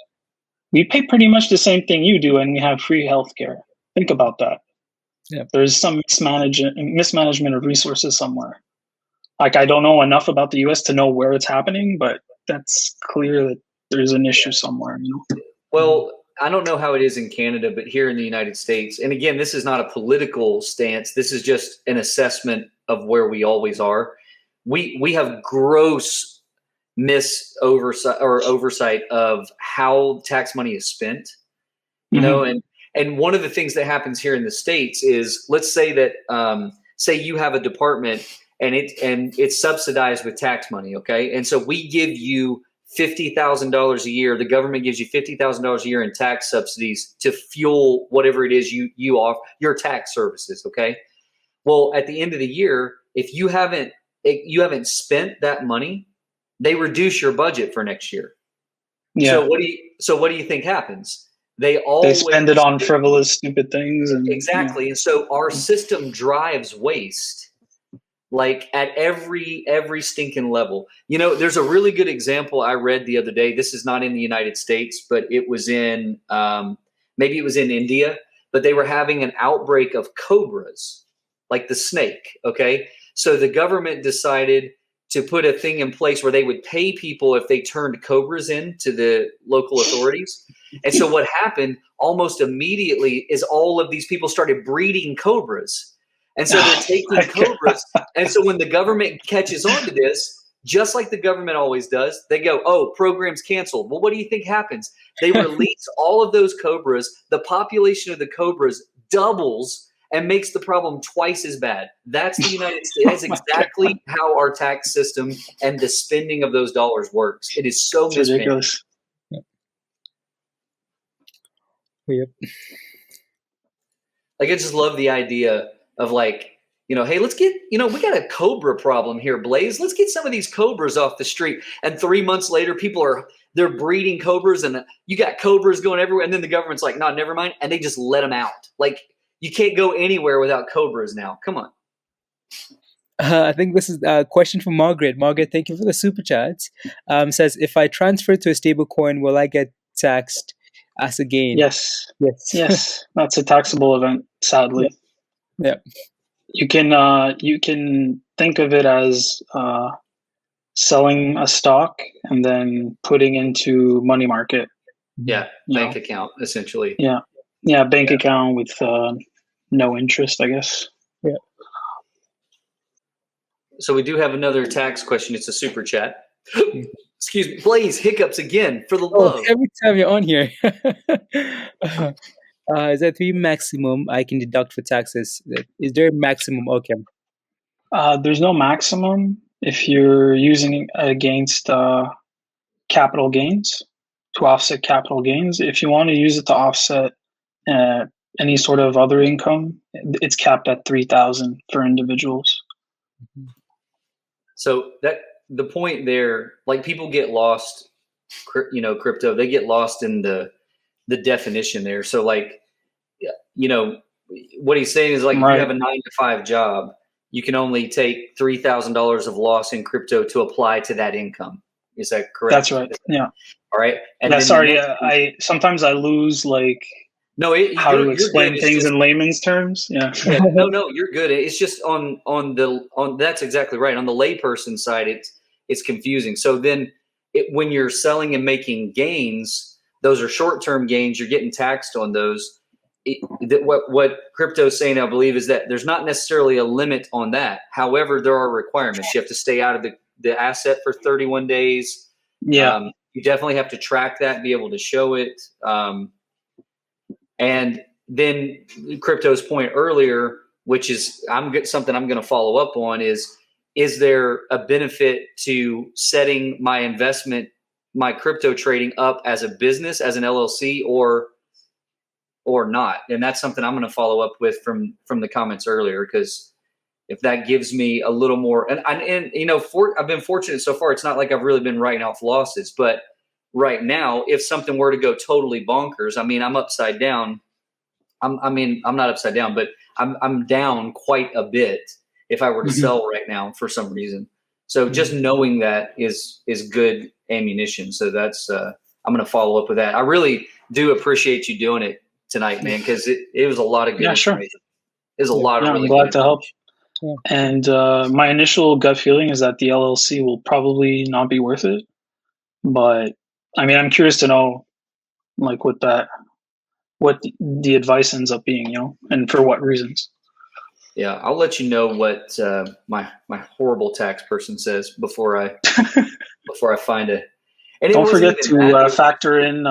we pay pretty much the same thing you do, and we have free healthcare. Think about that. Yeah. There's some mismanagement of resources somewhere. Like, I don't know enough about the US to know where it's happening, but that's clear that there's an issue somewhere. Well, I don't know how it is in Canada, but here in the United States, and again, this is not a political stance. This is just an assessment of where we always are. We have gross oversight of how tax money is spent. You know, and one of the things that happens here in the States is, let's say that say you have a department and it's subsidized with tax money, okay? And so we give you $50,000 a year. The government gives you $50,000 a year in tax subsidies to fuel whatever it is you offer your tax services, okay? Well, at the end of the year, if you haven't spent that money, they reduce your budget for next year. Yeah. So what do you think happens? They spend it on frivolous, stupid things. Exactly. And so our system drives waste, like at every stinking level. You know, there's a really good example I read the other day. This is not in the United States, but it was in maybe it was in India, but they were having an outbreak of cobras, like the snake. Okay. So the government decided to put a thing in place where they would pay people if they turned cobras in to the local authorities. And so what happened almost immediately is all of these people started breeding cobras. And so they're taking cobras. And so when the government catches on to this, just like the government always does, they go, oh, program's canceled. Well, what do you think happens? They release all of those cobras. The population of the cobras doubles and makes the problem twice as bad. That's the United States. That's exactly how our tax system and the spending of those dollars works. It is so ridiculous. Yep. Like, I just love the idea of, like, you know, hey, let's get, you know, we got a cobra problem here, Blaze. Let's get some of these cobras off the street. And 3 months later, they're breeding cobras and you got cobras going everywhere. And then the government's like, no, never mind. And they just let them out. Like, you can't go anywhere without cobras now. Come on. I think this is a question from Margaret. Margaret, thank you for the super chat. Says, if I transfer to a stable coin, will I get taxed as a gain? Yes. That's a taxable event, sadly. Yeah. You can think of it as selling a stock and then putting into money market. Yeah, bank account, essentially. Yeah, bank account with no interest, I guess. Yeah. So we do have another tax question. It's a super chat. Excuse me, Blaze, hiccups again, for the love. Every time you're on here. Is there 3 maximum I can deduct for taxes? Is there a maximum? Okay. There's no maximum if you're using against capital gains, to offset capital gains. If you want to use it to offset any sort of other income, it's capped at $3,000 for individuals. So that the point there, like, people get lost, you know, crypto, they get lost in the definition there. So, like, you know, what he's saying is, like, right. If you have a 9-to-5 job, you can only take $3,000 of loss in crypto to apply to that income. Is that correct? That's right. Yeah. All right. And yeah, sorry. I sometimes I lose how to explain things in layman's terms. Yeah. No, you're good. It's just on that's exactly right. On the layperson side, it's confusing. So then when you're selling and making gains, those are short-term gains. You're getting taxed on those. What crypto is saying, I believe, is that there's not necessarily a limit on that. However, there are requirements. You have to stay out of the asset for 31 days. Yeah. You definitely have to track that and be able to show it. And then crypto's point earlier, which is something I'm going to follow up on, is there a benefit to setting my investment, my crypto trading up as a business, as an LLC, or not? And that's something I'm going to follow up with from the comments earlier, because if that gives me a little more, and you know, I've been fortunate so far. It's not like I've really been writing off losses, but right now, if something were to go totally bonkers, I mean, I'm upside down. I'm not upside down, but I'm down quite a bit if I were to sell right now for some reason. So just knowing that is good ammunition. So that's I'm going to follow up with that. I really do appreciate you doing it tonight, man, because it was a lot of good information. There's a Yeah. lot of Yeah, really I'm good glad to help. Yeah. And my initial gut feeling is that the LLC will probably not be worth it. But I mean, I'm curious to know, like, what the advice ends up being, and for what reasons. Yeah, I'll let you know what my horrible tax person says before I find it. And it Don't wasn't forget even that. to factor in.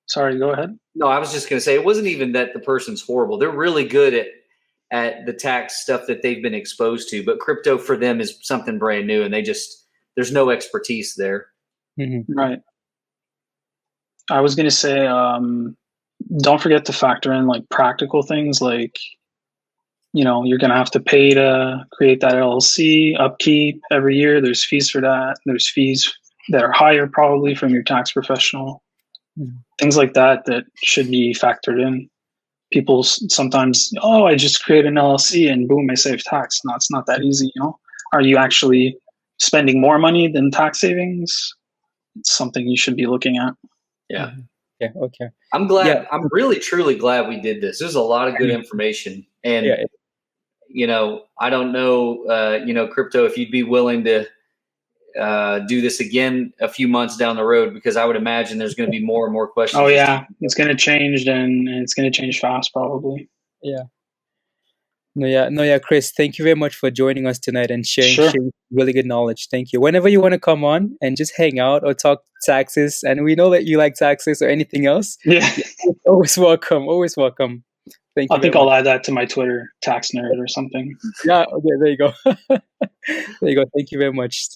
Sorry, go ahead. No, I was just going to say it wasn't even that the person's horrible. They're really good at the tax stuff that they've been exposed to, but crypto for them is something brand new, and there's no expertise there. Mm-hmm. Right. I was going to say, don't forget to factor in like practical things like, you're going to have to pay to create that LLC, upkeep every year. There's fees for that. There's fees that are higher probably from your tax professional. Mm-hmm. Things like that should be factored in. People sometimes, I just create an LLC and boom, I save tax. No, it's not that easy. Are you actually spending more money than tax savings? It's something you should be looking at. Yeah. Yeah. Okay. I'm glad. Yeah. I'm really, truly glad we did this. There's a lot of good information. And, I don't know, crypto, if you'd be willing to do this again a few months down the road, because I would imagine there's going to be more and more questions. Oh yeah, it's going to change, and it's going to change fast probably. Yeah. No, yeah, Chris, thank you very much for joining us tonight and sharing really good knowledge. Thank you. Whenever you want to come on and just hang out or talk taxes, and we know that you like taxes or anything else, yeah, always welcome. Always welcome. Thank you. I think I'll add that to my Twitter, tax nerd or something. Yeah. Okay. There you go. There you go. Thank you very much.